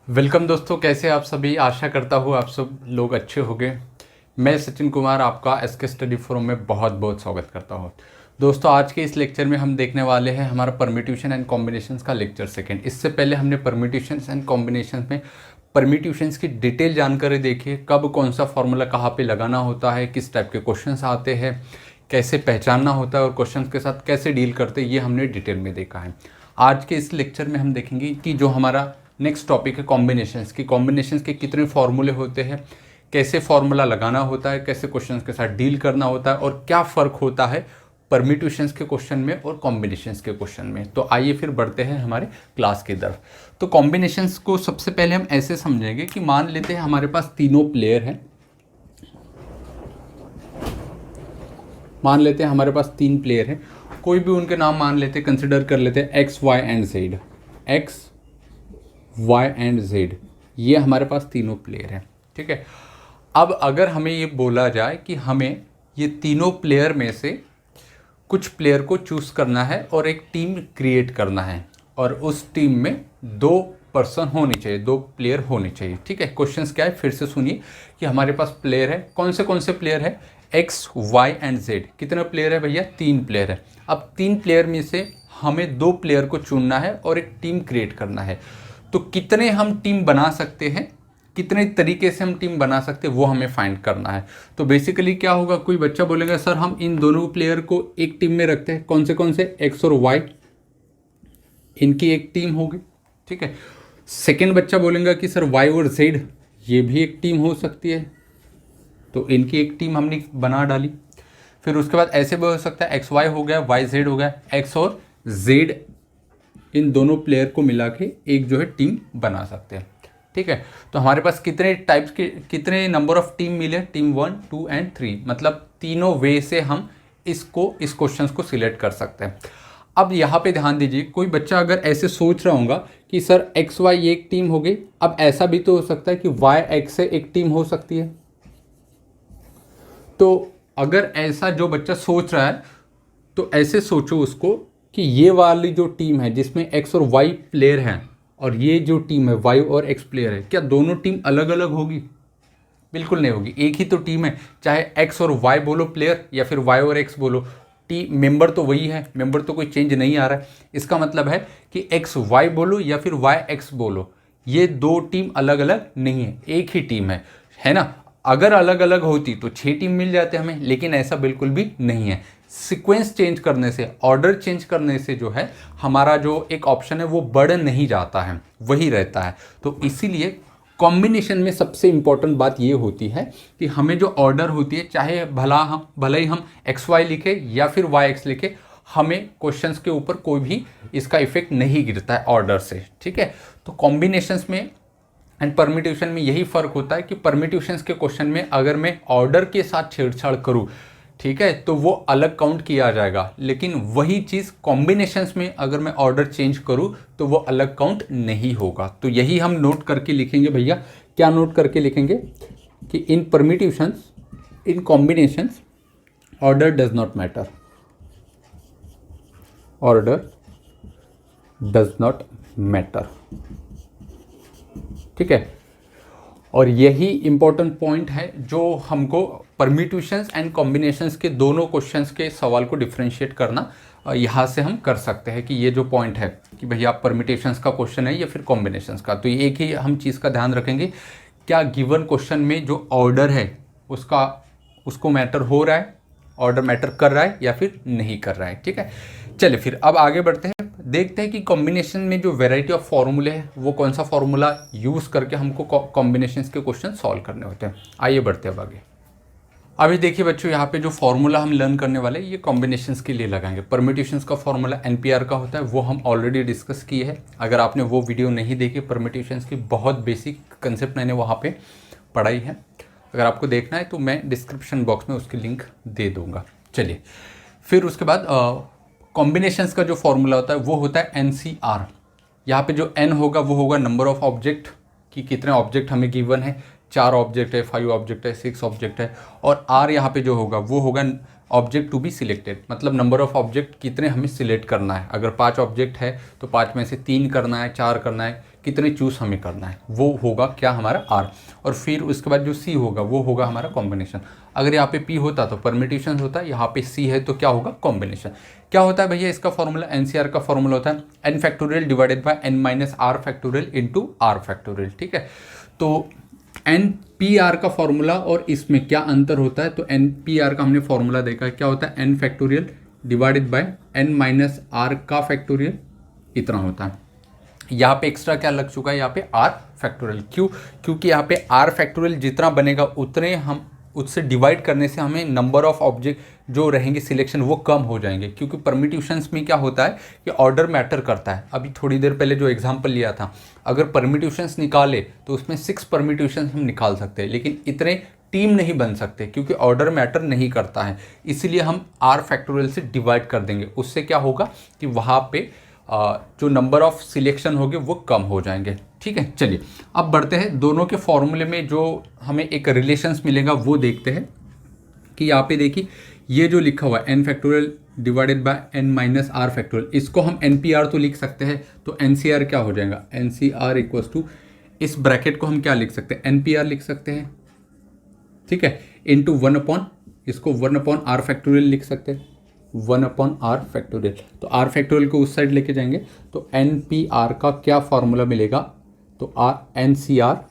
Welcome दोस्तों, कैसे आप सभी। आशा करता हूँ आप सब लोग अच्छे होंगे। मैं सचिन कुमार आपका एसके स्टडी फोरम में बहुत बहुत स्वागत करता हूँ। दोस्तों, आज के इस लेक्चर में हम देखने वाले हैं हमारा परम्यूटेशन एंड कॉम्बिनेशंस का लेक्चर सेकंड। इससे पहले हमने परम्यूटेशंस एंड कॉम्बिनेशंस में परम्यूटेशंस की डिटेल जानकारी देखी है, कब कौन सा फॉर्मूला कहाँ पे लगाना होता है, किस टाइप के क्वेश्चंस आते हैं, कैसे पहचानना होता है और क्वेश्चंस के साथ कैसे डील करते हैं, ये हमने डिटेल में देखा है। आज के इस लेक्चर में हम देखेंगे कि जो हमारा नेक्स्ट टॉपिक है कॉम्बिनेशंस की, कॉम्बिनेशंस के कितने फॉर्मूले होते हैं, कैसे फॉर्मूला लगाना होता है, कैसे क्वेश्चंस के साथ डील करना होता है और क्या फ़र्क होता है परम्यूटेशंस के क्वेश्चन में और कॉम्बिनेशंस के क्वेश्चन में। तो आइए फिर बढ़ते हैं हमारे क्लास की तरफ। तो कॉम्बिनेशंस को सबसे पहले हम ऐसे समझेंगे कि मान लेते हैं हमारे पास तीनों प्लेयर हैं। मान लेते हैं हमारे पास तीन प्लेयर हैं, कोई भी उनके नाम मान लेते, कंसिडर कर लेते हैं x y and z. X y and z, ये हमारे पास तीनों प्लेयर हैं। ठीक है, अब अगर हमें ये बोला जाए कि हमें ये तीनों प्लेयर में से कुछ प्लेयर को चूज़ करना है और एक टीम क्रिएट करना है, और उस टीम में दो पर्सन होनी चाहिए, दो प्लेयर होने चाहिए। ठीक है, क्वेश्चंस क्या है फिर से सुनिए कि हमारे पास प्लेयर है, कौन से प्लेयर है, एक्स वाई एंड जेड। कितने प्लेयर है भैया, तीन प्लेयर है। अब तीन प्लेयर में से हमें दो प्लेयर को चुनना है और एक टीम क्रिएट करना है। तो कितने हम टीम बना सकते हैं, कितने तरीके से हम टीम बना सकते हैं, वो हमें फाइंड करना है। तो बेसिकली क्या होगा, कोई बच्चा बोलेगा सर हम इन दोनों प्लेयर को एक टीम में रखते हैं। कौन से एक्स और वाई, इनकी एक टीम होगी। ठीक है, सेकेंड बच्चा बोलेगा कि सर वाई और जेड, ये भी एक टीम हो सकती है, तो इनकी एक टीम हमने बना डाली। फिर उसके बाद ऐसे भी हो सकता है एक्स वाई हो गया, वाई जेड हो गया, एक्स और जेड, इन दोनों प्लेयर को मिला के एक जो है टीम बना सकते हैं। ठीक है, तो हमारे पास कितने टाइप्स के, कितने नंबर ऑफ टीम मिले, टीम 1, 2 एंड 3, मतलब तीनों वे से हम इस क्वेश्चन को सिलेक्ट कर सकते हैं। अब यहाँ पे ध्यान दीजिए, कोई बच्चा अगर ऐसे सोच रहा होगा कि सर एक्स वाई एक टीम हो गई, अब ऐसा भी तो हो सकता है कि वाई एक्स से एक टीम हो सकती है। तो अगर ऐसा जो बच्चा सोच रहा है तो ऐसे सोचो उसको कि ये वाली जो टीम है जिसमें एक्स और वाई प्लेयर हैं, और ये जो टीम है वाई और एक्स प्लेयर है, क्या दोनों टीम अलग अलग होगी? बिल्कुल नहीं होगी, एक ही तो टीम है। चाहे एक्स और वाई बोलो प्लेयर या फिर वाई और एक्स बोलो, टीम मेंबर तो वही है, मेंबर तो कोई चेंज नहीं आ रहा है। इसका मतलब है कि एक्स वाई बोलो या फिर वाई एक्स बोलो, ये दो टीम अलग अलग नहीं है, एक ही टीम है ना। अगर अलग अलग होती तो 6 टीम मिल जाते हमें, लेकिन ऐसा बिल्कुल भी नहीं है। सीक्वेंस चेंज करने से, ऑर्डर चेंज करने से जो है हमारा जो एक ऑप्शन है वो बढ़ नहीं जाता है, वही रहता है। तो इसीलिए कॉम्बिनेशन में सबसे इंपॉर्टेंट बात ये होती है कि हमें जो ऑर्डर होती है, चाहे भले ही हम एक्स वाई लिखे या फिर वाई एक्स लिखे, हमें क्वेश्चंस के ऊपर कोई भी इसका इफेक्ट नहीं गिरता है ऑर्डर से। ठीक है, तो कॉम्बिनेशंस में एंड परम्यूटेशन में यही फर्क होता है कि परम्यूटेशंस के क्वेश्चन में अगर मैं ऑर्डर के साथ छेड़छाड़ करूं, ठीक है, तो वो अलग काउंट किया जाएगा, लेकिन वही चीज़ कॉम्बिनेशंस में अगर मैं ऑर्डर चेंज करूं तो वो अलग काउंट नहीं होगा। तो यही हम नोट करके लिखेंगे भैया। क्या नोट करके लिखेंगे कि in permutations, in combinations, order does not matter, order does not matter. ठीक है, और यही इंपॉर्टेंट पॉइंट है जो हमको परम्यूटेशंस एंड कॉम्बिनेशंस के दोनों क्वेश्चंस के सवाल को डिफरेंशिएट करना, यहाँ से हम कर सकते हैं कि ये जो पॉइंट है कि भैया परम्यूटेशंस का क्वेश्चन है या फिर कॉम्बिनेशंस का। तो एक ही हम चीज़ का ध्यान रखेंगे, क्या गिवन क्वेश्चन में जो ऑर्डर है उसको मैटर हो रहा है, ऑर्डर मैटर कर रहा है या फिर नहीं कर रहा है। ठीक है, चलिए फिर अब आगे बढ़ते हैं, देखते हैं कि कॉम्बिनेशन में जो वैरायटी ऑफ फॉर्मूले है वो कौन सा फॉर्मूला यूज़ करके हमको कॉम्बिनेशंस के क्वेश्चन सॉल्व करने होते हैं। आइए बढ़ते हैं अब आगे। अभी देखिए बच्चों, यहाँ पे जो फॉर्मूला हम लर्न करने वाले हैं ये कॉम्बिनेशंस के लिए लगाएंगे। परम्यूटेशंस का फॉर्मूला एनपीआर का होता है, वो हम ऑलरेडी डिस्कस किए हैं। अगर आपने वो वीडियो नहीं देखी, परम्यूटेशंस की बहुत बेसिक कंसेप्ट मैंने वहाँ पे पढ़ाई है, अगर आपको देखना है तो मैं डिस्क्रिप्शन बॉक्स में उसकी लिंक दे दूँगा। चलिए फिर उसके बाद कॉम्बिनेशंस का जो फॉर्मूला होता है वो होता है एनसीआर। यहाँ पे जो एन होगा वो होगा नंबर ऑफ ऑब्जेक्ट, कि कितने ऑब्जेक्ट हमें गिवन है, 4 ऑब्जेक्ट है, 5 ऑब्जेक्ट है, 6 ऑब्जेक्ट है, और आर यहाँ पे जो होगा वो होगा ऑब्जेक्ट टू बी सिलेक्टेड, मतलब नंबर ऑफ ऑब्जेक्ट कितने हमें सिलेक्ट करना है। अगर 5 ऑब्जेक्ट है तो 5 में से 3 करना है, 4 करना है, कितने चूज हमें करना है, वो होगा क्या हमारा आर। और फिर उसके बाद जो सी होगा वो होगा हमारा कॉम्बिनेशन। अगर यहाँ पे पी होता तो परमिटेशन होता, यहाँ पे सी है तो क्या होगा, कॉम्बिनेशन। क्या होता है भैया इसका फॉर्मूला, एनसीआर का फॉर्मूला होता है n factorial divided by n minus r factorial into r factorial. ठीक है, तो एन पी आर का फॉर्मूला और इसमें क्या अंतर होता है, तो एन पी आर का हमने फॉर्मूला देखा है, क्या होता है n factorial divided by n minus r का फैक्टोरियल, इतना होता है। यहाँ पे एक्स्ट्रा क्या लग चुका है, यहाँ पे आर फैक्टोरियल। क्यों, क्योंकि यहाँ पे आर फैक्टोरियल जितना बनेगा उतने हम उससे डिवाइड करने से हमें नंबर ऑफ ऑब्जेक्ट जो रहेंगे सिलेक्शन वो कम हो जाएंगे। क्योंकि परमिट्यूशंस में क्या होता है कि ऑर्डर मैटर करता है। अभी थोड़ी देर पहले जो एग्जांपल लिया था, अगर परमिट्यूशंस निकाले तो उसमें 6 परमिट्यूशंस हम निकाल सकते हैं, लेकिन इतने टीम नहीं बन सकते क्योंकि ऑर्डर मैटर नहीं करता है। इसलिए हम आर फैक्टोरियल से डिवाइड कर देंगे, उससे क्या होगा कि वहाँ पे जो नंबर ऑफ सिलेक्शन होंगे वो कम हो जाएंगे। ठीक है, चलिए अब बढ़ते हैं दोनों के फॉर्मूले में जो हमें एक रिलेशंस मिलेगा वो देखते हैं। कि यहाँ पे देखिए ये जो लिखा हुआ है n factorial divided by n minus r factorial, इसको हम एन पी आर तो लिख सकते हैं, तो एन सी आर क्या हो जाएगा, n c r equals to, इस ब्रैकेट को हम क्या लिख सकते हैं, एन पी आर लिख सकते हैं। ठीक है, इंटू 1/, इसको 1/r आर फैक्टोरियल लिख सकते हैं, 1/r आर फैक्टोरियल। तो आर फैक्टोरियल को उस साइड लेके जाएंगे तो एन पी आर का क्या फॉर्मूला मिलेगा, तो r n c r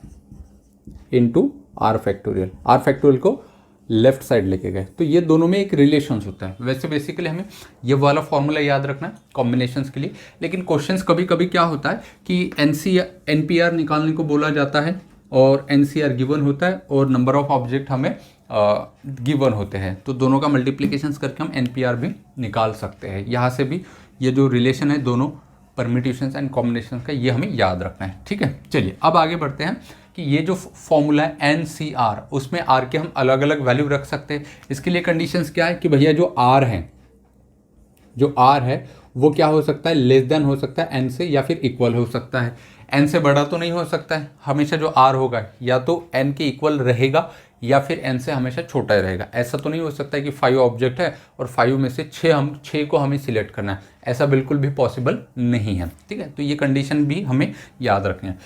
into r factorial. R factorial को लेफ्ट साइड लेके गए, तो ये दोनों में एक रिलेशंस होता है। वैसे बेसिकली हमें ये वाला फॉर्मूला याद रखना है कॉम्बिनेशंस के लिए। लेकिन क्वेश्चंस कभी कभी क्या होता है कि एन पी आर निकालने को बोला जाता है और एन सी आर गिवन होता है और नंबर ऑफ ऑब्जेक्ट हमें गिवन होते हैं, तो दोनों का मल्टीप्लिकेशंस करके हम एन पी आर भी निकाल सकते हैं। यहाँ से भी ये जो रिलेशन है दोनों परमिट्यूशंस एंड कॉम्बिनेशंस का, ये हमें याद रखना है। ठीक है, चलिए अब आगे बढ़ते हैं कि ये जो फॉर्मूला है एन सी आर, उसमें आर के हम अलग अलग वैल्यू रख सकते हैं। इसके लिए कंडीशंस क्या है कि भैया जो आर है वो क्या हो सकता है, लेस देन हो सकता है एन से, या फिर इक्वल हो सकता है। एन से बड़ा तो नहीं हो सकता है, हमेशा जो आर होगा या तो एन के इक्वल रहेगा या फिर एन से हमेशा छोटा ही रहेगा। ऐसा तो नहीं हो सकता है कि 5 ऑब्जेक्ट है और 5 में से 6 को हमें सिलेक्ट करना है, ऐसा बिल्कुल भी पॉसिबल नहीं है। ठीक है, तो ये कंडीशन भी हमें याद रखनी है।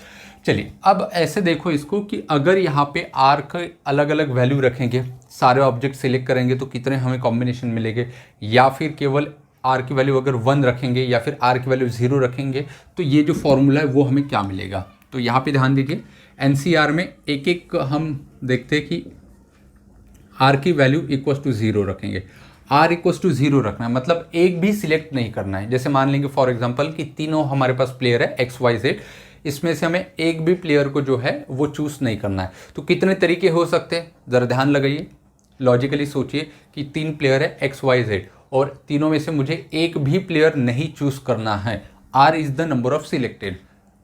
चलिए अब ऐसे देखो इसको कि अगर यहाँ पे आर के अलग अलग वैल्यू रखेंगे, सारे ऑब्जेक्ट सिलेक्ट करेंगे तो कितने हमें कॉम्बिनेशन मिलेंगे, या फिर केवल आर की वैल्यू अगर 1 रखेंगे या फिर आर की वैल्यू 0 रखेंगे, तो ये जो फॉर्मूला है वो हमें क्या मिलेगा। तो यहाँ पे ध्यान दीजिए, एनसीआर में एक एक हम देखते हैं कि आर की वैल्यू इक्वल टू 0 रखेंगे। आर इक्वल टू 0 रखना है मतलब एक भी सिलेक्ट नहीं करना है। जैसे मान लेंगे फॉर एग्जांपल कि तीनों हमारे पास प्लेयर है एक्स वाई जेड, इसमें से हमें एक भी प्लेयर को जो है वो चूज नहीं करना है। तो कितने तरीके हो सकते हैं, ज़रा ध्यान लगाइए, लॉजिकली सोचिए कि 3 प्लेयर है एक्स वाई जेड और तीनों में से मुझे एक भी प्लेयर नहीं चूज करना है। R is the number of selected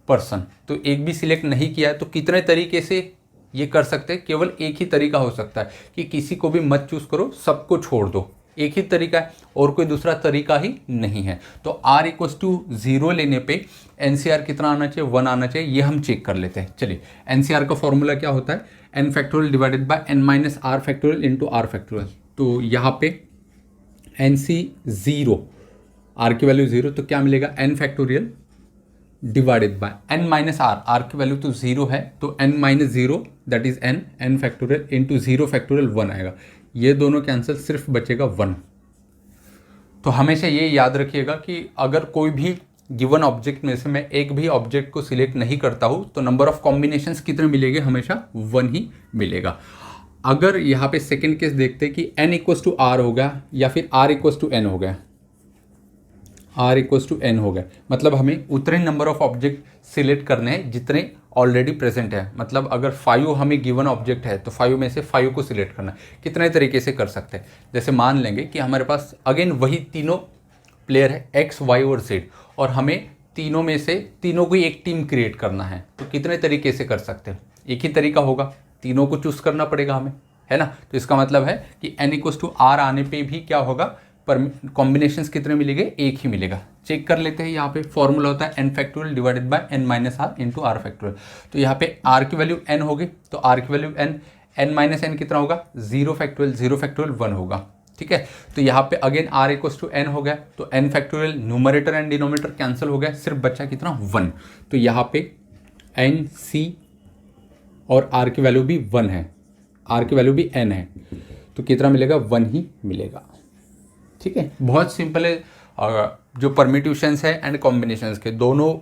person, तो एक भी सिलेक्ट नहीं किया है। तो कितने तरीके से ये कर सकते हैं, केवल एक ही तरीका हो सकता है कि किसी को भी मत चूज करो, सबको छोड़ दो, एक ही तरीका है और कोई दूसरा तरीका ही नहीं है। तो r इक्वल्स टू 0 लेने पे एनसीआर कितना आना चाहिए, 1 आना चाहिए, ये हम चेक कर लेते हैं। चलिए एनसीआर का फॉर्मूला क्या होता है, n factorial divided by n minus r factorial into r factorial. तो यहाँ पे NC 0, r की वैल्यू 0, तो क्या मिलेगा n factorial divided by n minus r की वैल्यू तो 0 है, तो n minus 0 that is n factorial into 0 factorial 1 आएगा। ये दोनों कैंसिल, सिर्फ बचेगा 1। तो हमेशा ये याद रखिएगा कि अगर कोई भी गिवन ऑब्जेक्ट में से मैं एक भी ऑब्जेक्ट को सिलेक्ट नहीं करता हूँ तो नंबर ऑफ कॉम्बिनेशंस कितने मिलेंगे, हमेशा 1 ही मिलेगा। अगर यहाँ पे सेकेंड केस देखते हैं कि n इक्वल्स टू आर हो गया या फिर r इक्वल्स टू n हो गया, r इक्वल्स टू n हो गया, मतलब हमें उतने नंबर ऑफ ऑब्जेक्ट सिलेक्ट करने हैं जितने ऑलरेडी प्रेजेंट है। मतलब अगर 5 हमें गिवन ऑब्जेक्ट है तो 5 में से 5 को सिलेक्ट करना है। कितने तरीके से कर सकते हैं, जैसे मान लेंगे कि हमारे पास अगेन वही तीनों प्लेयर है एक्स वाई और जेड और हमें तीनों में से तीनों को एक टीम क्रिएट करना है। तो कितने तरीके से कर सकते हैं, एक ही तरीका होगा, तीनों को चूज करना पड़ेगा हमें, है ना। तो इसका मतलब है कि n इक्वल्स टू आर आने पे भी क्या होगा, पर कॉम्बिनेशंस कितने मिलेंगे, एक ही मिलेगा। चेक कर लेते हैं, यहाँ पे फॉर्मूला होता है n factorial divided by n minus r into r factorial. तो यहाँ पे r की वैल्यू n होगी, तो r की वैल्यू n माइनस n कितना होगा, 0 फैक्टोरियल 1 होगा। ठीक है। तो यहाँ पे again r equals to n हो गया, तो n factorial, numerator and denominator cancel हो गया, सिर्फ बचा कितना 1। तो यहाँ पे एन सी और आर की वैल्यू भी 1 है, आर की वैल्यू भी एन है, तो कितना मिलेगा 1 ही मिलेगा। ठीक है, बहुत सिंपल है। जो परम्यूटेशंस है एंड कॉम्बिनेशंस के दोनों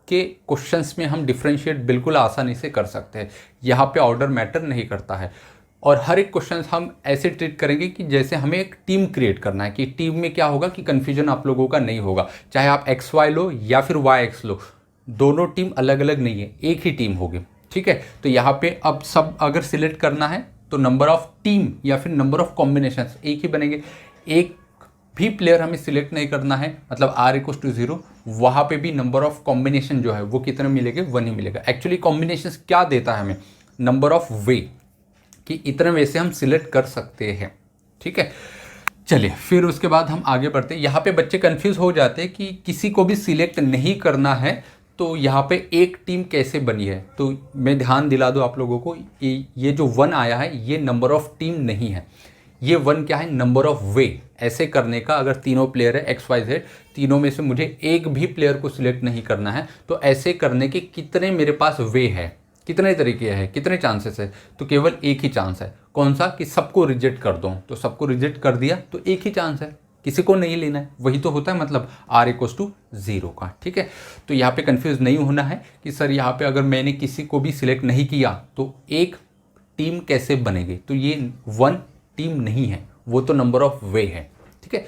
के क्वेश्चंस में हम डिफरेंशिएट बिल्कुल आसानी से कर सकते हैं, यहाँ पे ऑर्डर मैटर नहीं करता है। और हर एक क्वेश्चन हम ऐसे ट्रीट करेंगे कि जैसे हमें एक टीम क्रिएट करना है, कि टीम में क्या होगा कि कन्फ्यूजन आप लोगों का नहीं होगा, चाहे आप एक्स वाई लो या फिर वाई एक्स लो, दोनों टीम अलग अलग नहीं है, एक ही टीम होगी। ठीक है, तो यहाँ पे अब सब अगर सिलेक्ट करना है तो नंबर ऑफ टीम या फिर नंबर ऑफ कॉम्बिनेशन एक ही बनेंगे। एक भी प्लेयर हमें सिलेक्ट नहीं करना है, मतलब आर इक्वल टू 0, वहाँ पे भी नंबर ऑफ कॉम्बिनेशन जो है वो कितने मिलेंगे 1 ही मिलेगा। एक्चुअली कॉम्बिनेशन क्या देता है हमें, नंबर ऑफ वे, कि इतने वे से हम सिलेक्ट कर सकते हैं। ठीक है, चलिए फिर उसके बाद हम आगे बढ़ते हैं। यहाँ पे बच्चे कंफ्यूज हो जाते हैं कि किसी को भी सिलेक्ट नहीं करना है तो यहाँ पे एक टीम कैसे बनी है। तो मैं ध्यान दिला दूँ आप लोगों को, ये जो 1 आया है ये नंबर ऑफ टीम नहीं है, ये 1 क्या है, नंबर ऑफ वे। ऐसे करने का, अगर तीनों प्लेयर है एक्स वाई जेड, तीनों में से मुझे एक भी प्लेयर को सिलेक्ट नहीं करना है, तो ऐसे करने के कितने मेरे पास वे है, कितने तरीके हैं, कितने चांसेस है, तो केवल एक ही चांस है। कौन सा, कि सबको रिजेक्ट कर दो, तो सबको रिजेक्ट कर दिया तो एक ही चांस है, किसी को नहीं लेना है, वही तो होता है मतलब आर इक्वल्स टू 0 का। ठीक है, तो यहाँ पे कंफ्यूज नहीं होना है कि सर यहाँ पे अगर मैंने किसी को भी सिलेक्ट नहीं किया तो एक टीम कैसे बनेगी, तो ये 1 टीम नहीं है, वो तो नंबर ऑफ वे है। ठीक है,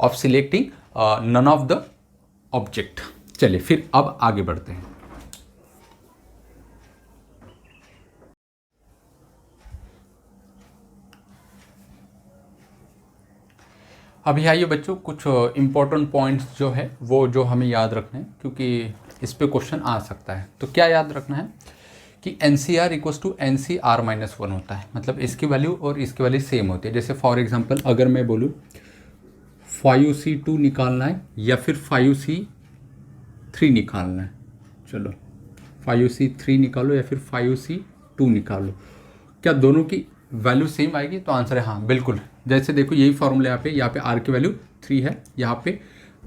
of selecting none of the object. चलिए फिर अब आगे बढ़ते हैं। अभी आइए बच्चों, कुछ इंपॉर्टेंट पॉइंट्स जो है वो जो हमें याद रखने हैं, क्योंकि इस पे क्वेश्चन आ सकता है। तो क्या याद रखना है कि n c r equals to n c r minus 1 होता है, मतलब इसकी वैल्यू और इसकी वैल्यू सेम होती है। जैसे फॉर एग्जांपल अगर मैं बोलूँ 5C2 निकालना है या फिर 5C3 निकालना है, चलो 5C3 निकालो या फिर 5C2 निकालो, क्या दोनों की वैल्यू सेम आएगी? तो आंसर है हाँ, बिल्कुल। जैसे देखो यही फॉर्मूला यहाँ पे आर की वैल्यू 3 है, यहाँ पे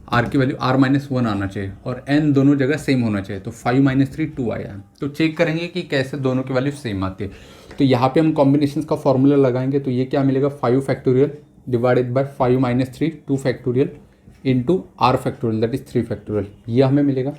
आर की वैल्यू आर माइनस 1 आना चाहिए और एन दोनों जगह सेम होना चाहिए, तो 5 - 3 2 आया है। तो चेक करेंगे कि कैसे दोनों की वैल्यू सेम आती है। तो यहाँ पे हम कॉम्बिनेशन का फॉर्मूला लगाएंगे, तो ये क्या मिलेगा, 5 factorial divided by 5 - 3 2 factorial into r factorial that is 3 factorial, ये हमें मिलेगा।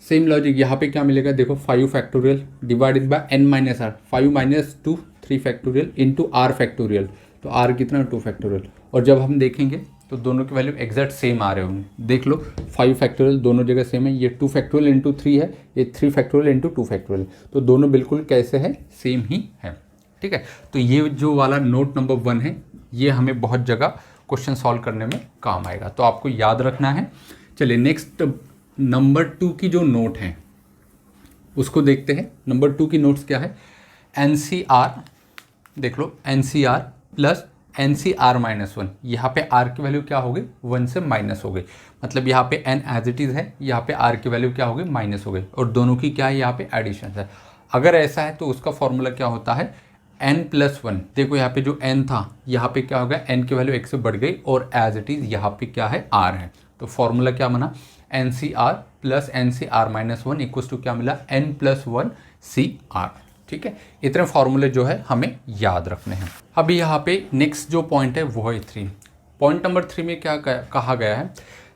सेम लॉजिक यहाँ पे क्या मिलेगा, देखो 5 factorial divided by n minus r, 5 - 2 3 factorial into r factorial, तो आर कितना 2 फैक्टोरियल। और जब हम देखेंगे तो दोनों की वैल्यू एग्जैक्ट सेम आ रहे होंगे, देख लो 5 फैक्टोरियल दोनों जगह सेम है, ये 2 फैक्टोरियल इंटू 3 है, ये 3 फैक्टोरियल इंटू 2 फैक्टोरियल, तो दोनों बिल्कुल कैसे है, सेम ही है। ठीक है, तो ये जो वाला नोट नंबर 1 है ये हमें बहुत जगह क्वेश्चन सॉल्व करने में काम आएगा, तो आपको याद रखना है। चलिए नेक्स्ट नंबर 2 की जो नोट है उसको देखते हैं। नंबर 2 की नोट्स क्या है, NCR, देख लो NCR प्लस NCR माइनस 1, यहाँ पे R की वैल्यू क्या हो गई, 1 से माइनस हो गई, मतलब यहाँ पे N एज इट इज़ है, यहाँ पे R की वैल्यू क्या हो गई, माइनस हो गई, और दोनों की क्या है यहाँ पे एडिशन है। अगर ऐसा है तो उसका फॉर्मूला क्या होता है, n+1। देखो यहाँ पे जो n था यहाँ पे क्या हो गया, n की वैल्यू 1 से बढ़ गई और एज इट इज़ यहाँ पे क्या है, R है, तो फॉर्मूला क्या बना, NCR plus NCR minus 1 equals to क्या मिला, n+1 CR। ठीक है, इतने फॉर्मूले जो है हमें याद रखने हैं। अभी यहाँ पे नेक्स्ट जो पॉइंट है वो है 3। पॉइंट नंबर 3 में क्या कहा गया है,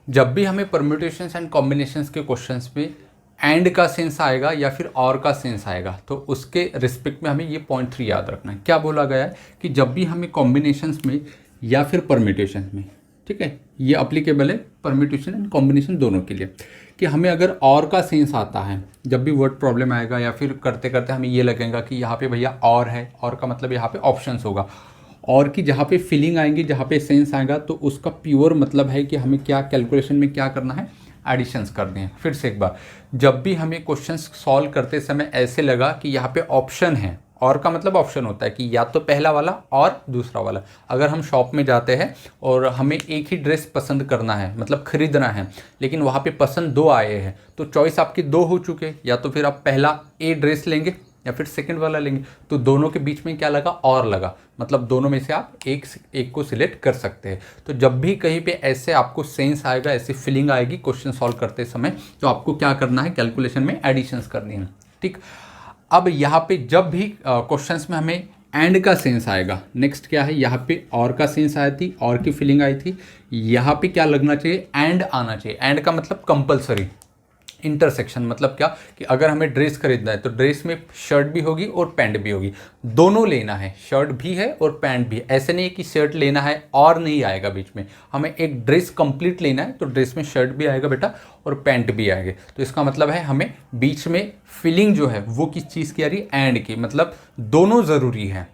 जब भी हमें परम्यूटेशंस एंड कॉम्बिनेशंस के क्वेश्चंस में एंड का सेंस आएगा या फिर और का सेंस आएगा, तो उसके रिस्पेक्ट में हमें ये पॉइंट 3 याद रखना है। क्या बोला गया है कि जब भी हमें कॉम्बिनेशंस में या फिर परम्यूटेशन में, ठीक है, ये अप्लीकेबल है परम्यूटेशन एंड कॉम्बिनेशन दोनों के लिए, कि हमें अगर और का सेंस आता है, जब भी वर्ड प्रॉब्लम आएगा या फिर करते करते हमें ये लगेगा कि यहाँ पे भैया और है, और का मतलब यहाँ पे ऑप्शंस होगा, और की जहाँ पे फीलिंग आएंगी, जहाँ पे सेंस आएगा, तो उसका प्योर मतलब है कि हमें क्या कैलकुलेशन में क्या करना है, एडिशंस करने हैं। फिर से एक बार, जब भी हमें क्वेश्चंस सॉल्व करते समय ऐसे लगा कि यहाँ पे ऑप्शन है, और का मतलब ऑप्शन होता है कि या तो पहला वाला और दूसरा वाला। अगर हम शॉप में जाते हैं और हमें एक ही ड्रेस पसंद करना है, मतलब खरीदना है, लेकिन वहाँ पे पसंद 2 आए हैं, तो चॉइस आपकी 2 हो चुके, या तो फिर आप पहला ए ड्रेस लेंगे या फिर सेकंड वाला लेंगे, तो दोनों के बीच में क्या लगा, और लगा, मतलब दोनों में से आप एक को सिलेक्ट कर सकते हैं। तो जब भी कहीं पे ऐसे आपको सेंस आएगा, ऐसी फीलिंग आएगी क्वेश्चन सॉल्व करते समय, तो आपको क्या करना है, कैलकुलेशन में एडिशंस करनी है। ठीक, अब यहाँ पे जब भी क्वेश्चंस में हमें एंड का सेंस आएगा, नेक्स्ट क्या है, यहाँ पे और का सेंस आई थी, और की फीलिंग आई थी, यहाँ पे क्या लगना चाहिए, एंड आना चाहिए। एंड का मतलब कंपलसरी, इंटरसेक्शन, मतलब क्या कि अगर हमें ड्रेस खरीदना है तो ड्रेस में शर्ट भी होगी और पैंट भी होगी, दोनों लेना है, शर्ट भी है और पैंट भी है। ऐसे नहीं है कि शर्ट लेना है और नहीं आएगा बीच में, हमें एक ड्रेस कंप्लीट लेना है तो ड्रेस में शर्ट भी आएगा बेटा और पैंट भी आएगा। तो इसका मतलब है हमें बीच में फीलिंग जो है वो किस चीज़ की आ रही है, एंड की, मतलब दोनों ज़रूरी है,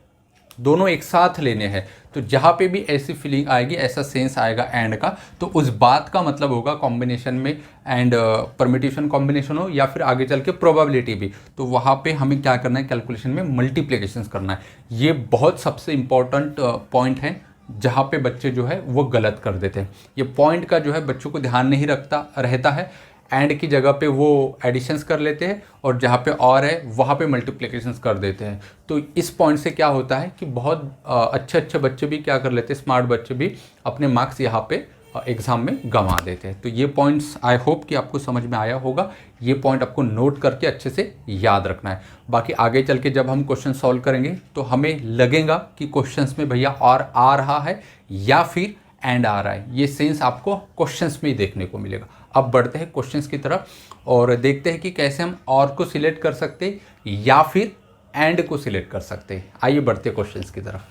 दोनों एक साथ लेने हैं। तो जहाँ पे भी ऐसी फीलिंग आएगी, ऐसा सेंस आएगा एंड का, तो उस बात का मतलब होगा कॉम्बिनेशन में एंड परमिटेशन कॉम्बिनेशन हो या फिर आगे चल के प्रोबेबिलिटी भी, तो वहाँ पे हमें क्या करना है, कैलकुलेशन में मल्टीप्लिकेशंस करना है। ये बहुत सबसे इम्पॉर्टेंट पॉइंट है जहाँ पे बच्चे जो है वो गलत कर देते हैं। ये पॉइंट का जो है बच्चों को ध्यान नहीं रहता है, एंड की जगह पे वो एडिशंस कर लेते हैं और जहाँ पे और है वहाँ पे मल्टीप्लिकेशंस कर देते हैं। तो इस पॉइंट से क्या होता है कि बहुत अच्छे बच्चे भी क्या कर लेते हैं, स्मार्ट बच्चे भी अपने मार्क्स यहाँ पे एग्ज़ाम में गंवा देते हैं। तो ये पॉइंट्स आई होप कि आपको समझ में आया होगा, ये पॉइंट आपको नोट करके अच्छे से याद रखना है। बाकी आगे चल के जब हम क्वेश्चन सॉल्व करेंगे तो हमें लगेगा कि क्वेश्चंस में भैया और आ रहा है या फिर एंड आ रहा है, ये सेंस आपको क्वेश्चंस में ही देखने को मिलेगा। अब बढ़ते हैं क्वेश्चंस की तरफ और देखते हैं कि कैसे हम और को सिलेक्ट कर सकते हैं या फिर एंड को सिलेक्ट कर सकते हैं। आइए बढ़ते हैं क्वेश्चंस की तरफ।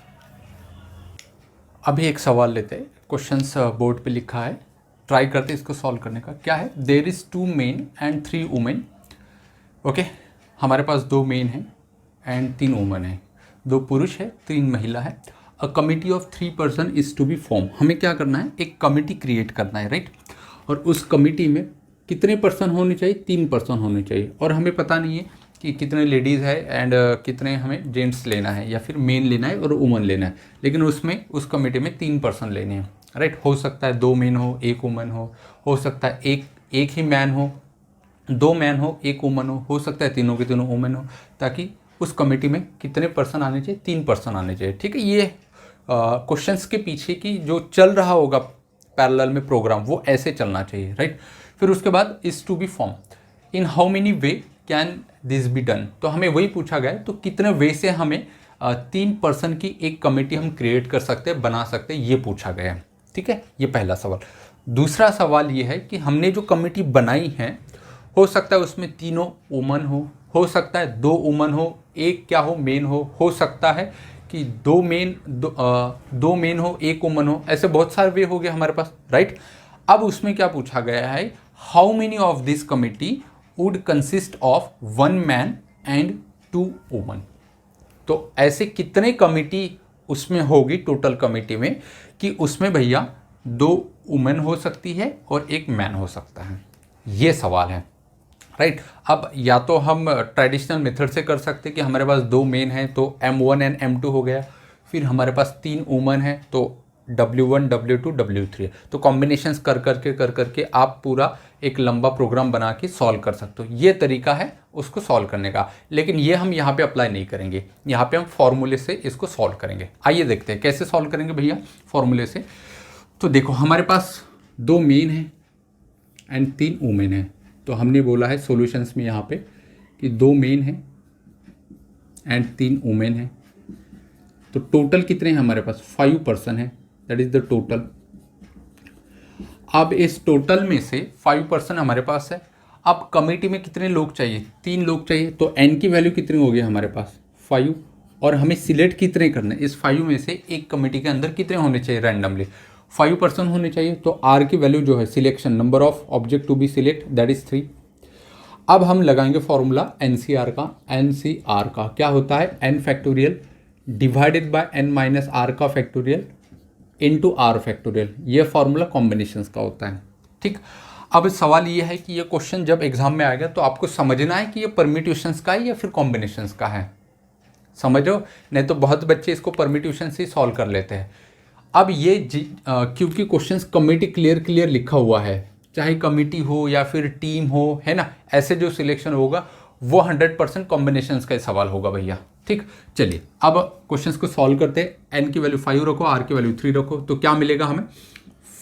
अभी एक सवाल लेते हैं, क्वेश्चंस बोर्ड पे लिखा है, ट्राई करते हैं इसको सॉल्व करने का। क्या है, there is 2 men and 3 women. Okay, हमारे पास 2 मेन हैं एंड 3 वुमेन हैं, 2 पुरुष है 3 महिला है। A committee of 3 person is to be form. हमें क्या करना है, एक कमिटी क्रिएट करना है, राइट। और उस कमिटी में कितने पर्सन होने चाहिए, 3 पर्सन होने चाहिए, और हमें पता नहीं है कि कितने लेडीज़ है एंड कितने हमें जेंट्स लेना है या फिर मेन लेना है और वुमन लेना है, लेकिन उसमें उस कमेटी में 3 पर्सन लेने हैं, राइट। हो सकता है 2 मेन हो 1 वुमन हो सकता है एक ही मैन हो, 2 मैन हो 1 वुमन हो सकता है तीनों के तीनों वुमन हो, ताकि उस कमेटी में कितने पर्सन आने चाहिए, 3 पर्सन आने चाहिए। ठीक है, ये क्वेश्चंस के पीछे की जो चल रहा होगा पैरेलल में प्रोग्राम वो ऐसे चलना चाहिए, राइट। फिर उसके बाद is to be form, in how many way can this be done. तो हमें वही पूछा गया है, तो कितने वे से हमें 3 पर्सन की एक कमेटी हम क्रिएट कर सकते हैं, बना सकते हैं, ये पूछा गया है। ठीक है, ये पहला सवाल। दूसरा सवाल ये है कि हमने जो कमेटी बनाई है, हो सकता है उसमें तीनों वुमन हो सकता है 2 वुमन हो, एक क्या मेन हो सकता है कि 2 मेन हो 1 वुमन हो, ऐसे बहुत सारे वे हो गए हमारे पास, राइट। अब उसमें क्या पूछा गया है, how many of this committee would consist of 1 man and 2 woman. तो ऐसे कितने कमिटी उसमें होगी टोटल कमिटी में कि उसमें भैया 2 वुमेन हो सकती है और 1 मैन हो सकता है, ये सवाल है, राइट। अब या तो हम ट्रेडिशनल मेथड से कर सकते कि हमारे पास 2 मेन हैं तो M1 एंड M2 हो गया, फिर हमारे पास 3 वुमन हैं तो W1 W2 W3, तो कॉम्बिनेशंस कर करके आप पूरा एक लंबा प्रोग्राम बना के सॉल्व कर सकते हो। ये तरीका है उसको सॉल्व करने का, लेकिन ये हम यहाँ पे अप्लाई नहीं करेंगे, यहाँ पे हम फॉर्मूले से इसको सॉल्व करेंगे। आइए देखते हैं कैसे सॉल्व करेंगे भैया फॉर्मूले से। तो देखो हमारे पास 2 मेन हैं एंड 3 वुमेन हैं, तो हमने बोला है सॉल्यूशंस में यहाँ पे कि 2 मेन हैं एंड 3 वुमेन हैं, तो टोटल कितने हैं हमारे पास, 5 पर्सन हैं, दैट इज द टोटल। अब इस टोटल में से 5 पर्सन हमारे पास है। अब कमेटी में कितने लोग चाहिए, 3 लोग चाहिए, तो n की वैल्यू कितनी होगी हमारे पास 5, और हमें सिलेक्ट कितने करने, इस 5 में से एक कमेटी के अंदर कितने होने चाहिए, रैंडमली 5 पर्सन होने चाहिए। तो r की वैल्यू जो है selection number of object to be select that is 3। अब हम लगाएंगे फॉर्मूला NCR का क्या होता है, n factorial divided by n minus r का फैक्टोरियल इंटू r फैक्टोरियल, ये फॉर्मूला कॉम्बिनेशंस का होता है। ठीक, अब सवाल ये है कि ये क्वेश्चन जब एग्जाम में आएगा तो आपको समझना है कि ये परम्यूटेशंस का है या फिर कॉम्बिनेशंस का है, समझो, नहीं तो बहुत बच्चे इसको परम्यूटेशन से सॉल्व कर लेते हैं। अब ये क्योंकि क्वेश्चंस कमेटी क्लियर लिखा हुआ है, चाहे कमेटी हो या फिर टीम हो, है ना, ऐसे जो सिलेक्शन होगा वो 100% कॉम्बिनेशंस का सवाल होगा भैया। ठीक, चलिए अब क्वेश्चंस को सॉल्व करते हैं। एन की वैल्यू 5 रखो, आर की वैल्यू 3 रखो, तो क्या मिलेगा हमें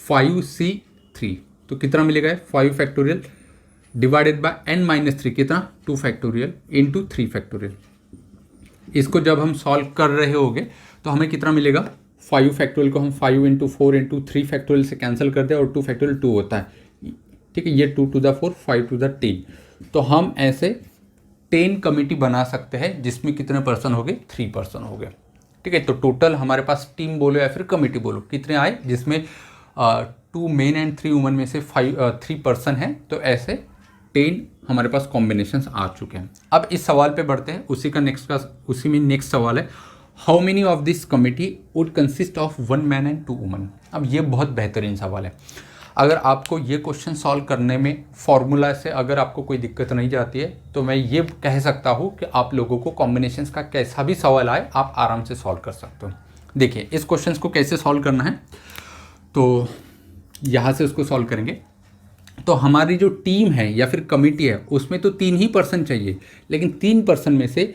5c3। तो कितना मिलेगा 5 फैक्टोरियल डिवाइडेड बाय n-3 कितना 2 फैक्टोरियल इंटू 3 फैक्टोरियल। इसको जब हम सॉल्व कर रहे होंगे तो हमें कितना मिलेगा 5 फैक्टोरियल को हम 5 इंटू 4 इंटू 3 फैक्टोरियल से कैंसिल करते हैं और 2 फैक्टोरियल 2 होता है। ठीक है, ये 2 टू द 4 5 टू द 10। तो हम ऐसे 10 कमिटी बना सकते हैं जिसमें कितने पर्सन हो गए 3 पर्सन हो गए। ठीक है, तो टोटल हमारे पास टीम बोलो या फिर कमिटी बोलो कितने आए, जिसमें 2 मेन एंड 3 वुमेन में से 3 पर्सन हैं। तो ऐसे 10 हमारे पास कॉम्बिनेशंस आ चुके हैं। अब इस सवाल पे बढ़ते हैं। उसी में नेक्स्ट सवाल है, how many of this committee would consist of 1 man and 2 women. अब ये बहुत बेहतरीन सवाल है। अगर आपको ये क्वेश्चन सॉल्व करने में फॉर्मूला से अगर आपको कोई दिक्कत नहीं जाती है तो मैं ये कह सकता हूँ कि आप लोगों को कॉम्बिनेशंस का कैसा भी सवाल आए आप आराम से सॉल्व कर सकते हो। देखिए इस क्वेश्चन को कैसे सॉल्व करना है, तो यहाँ से उसको सॉल्व करेंगे। तो हमारी जो टीम है या फिर कमिटी है उसमें तो 3 ही पर्सन चाहिए, लेकिन 3 पर्सन में से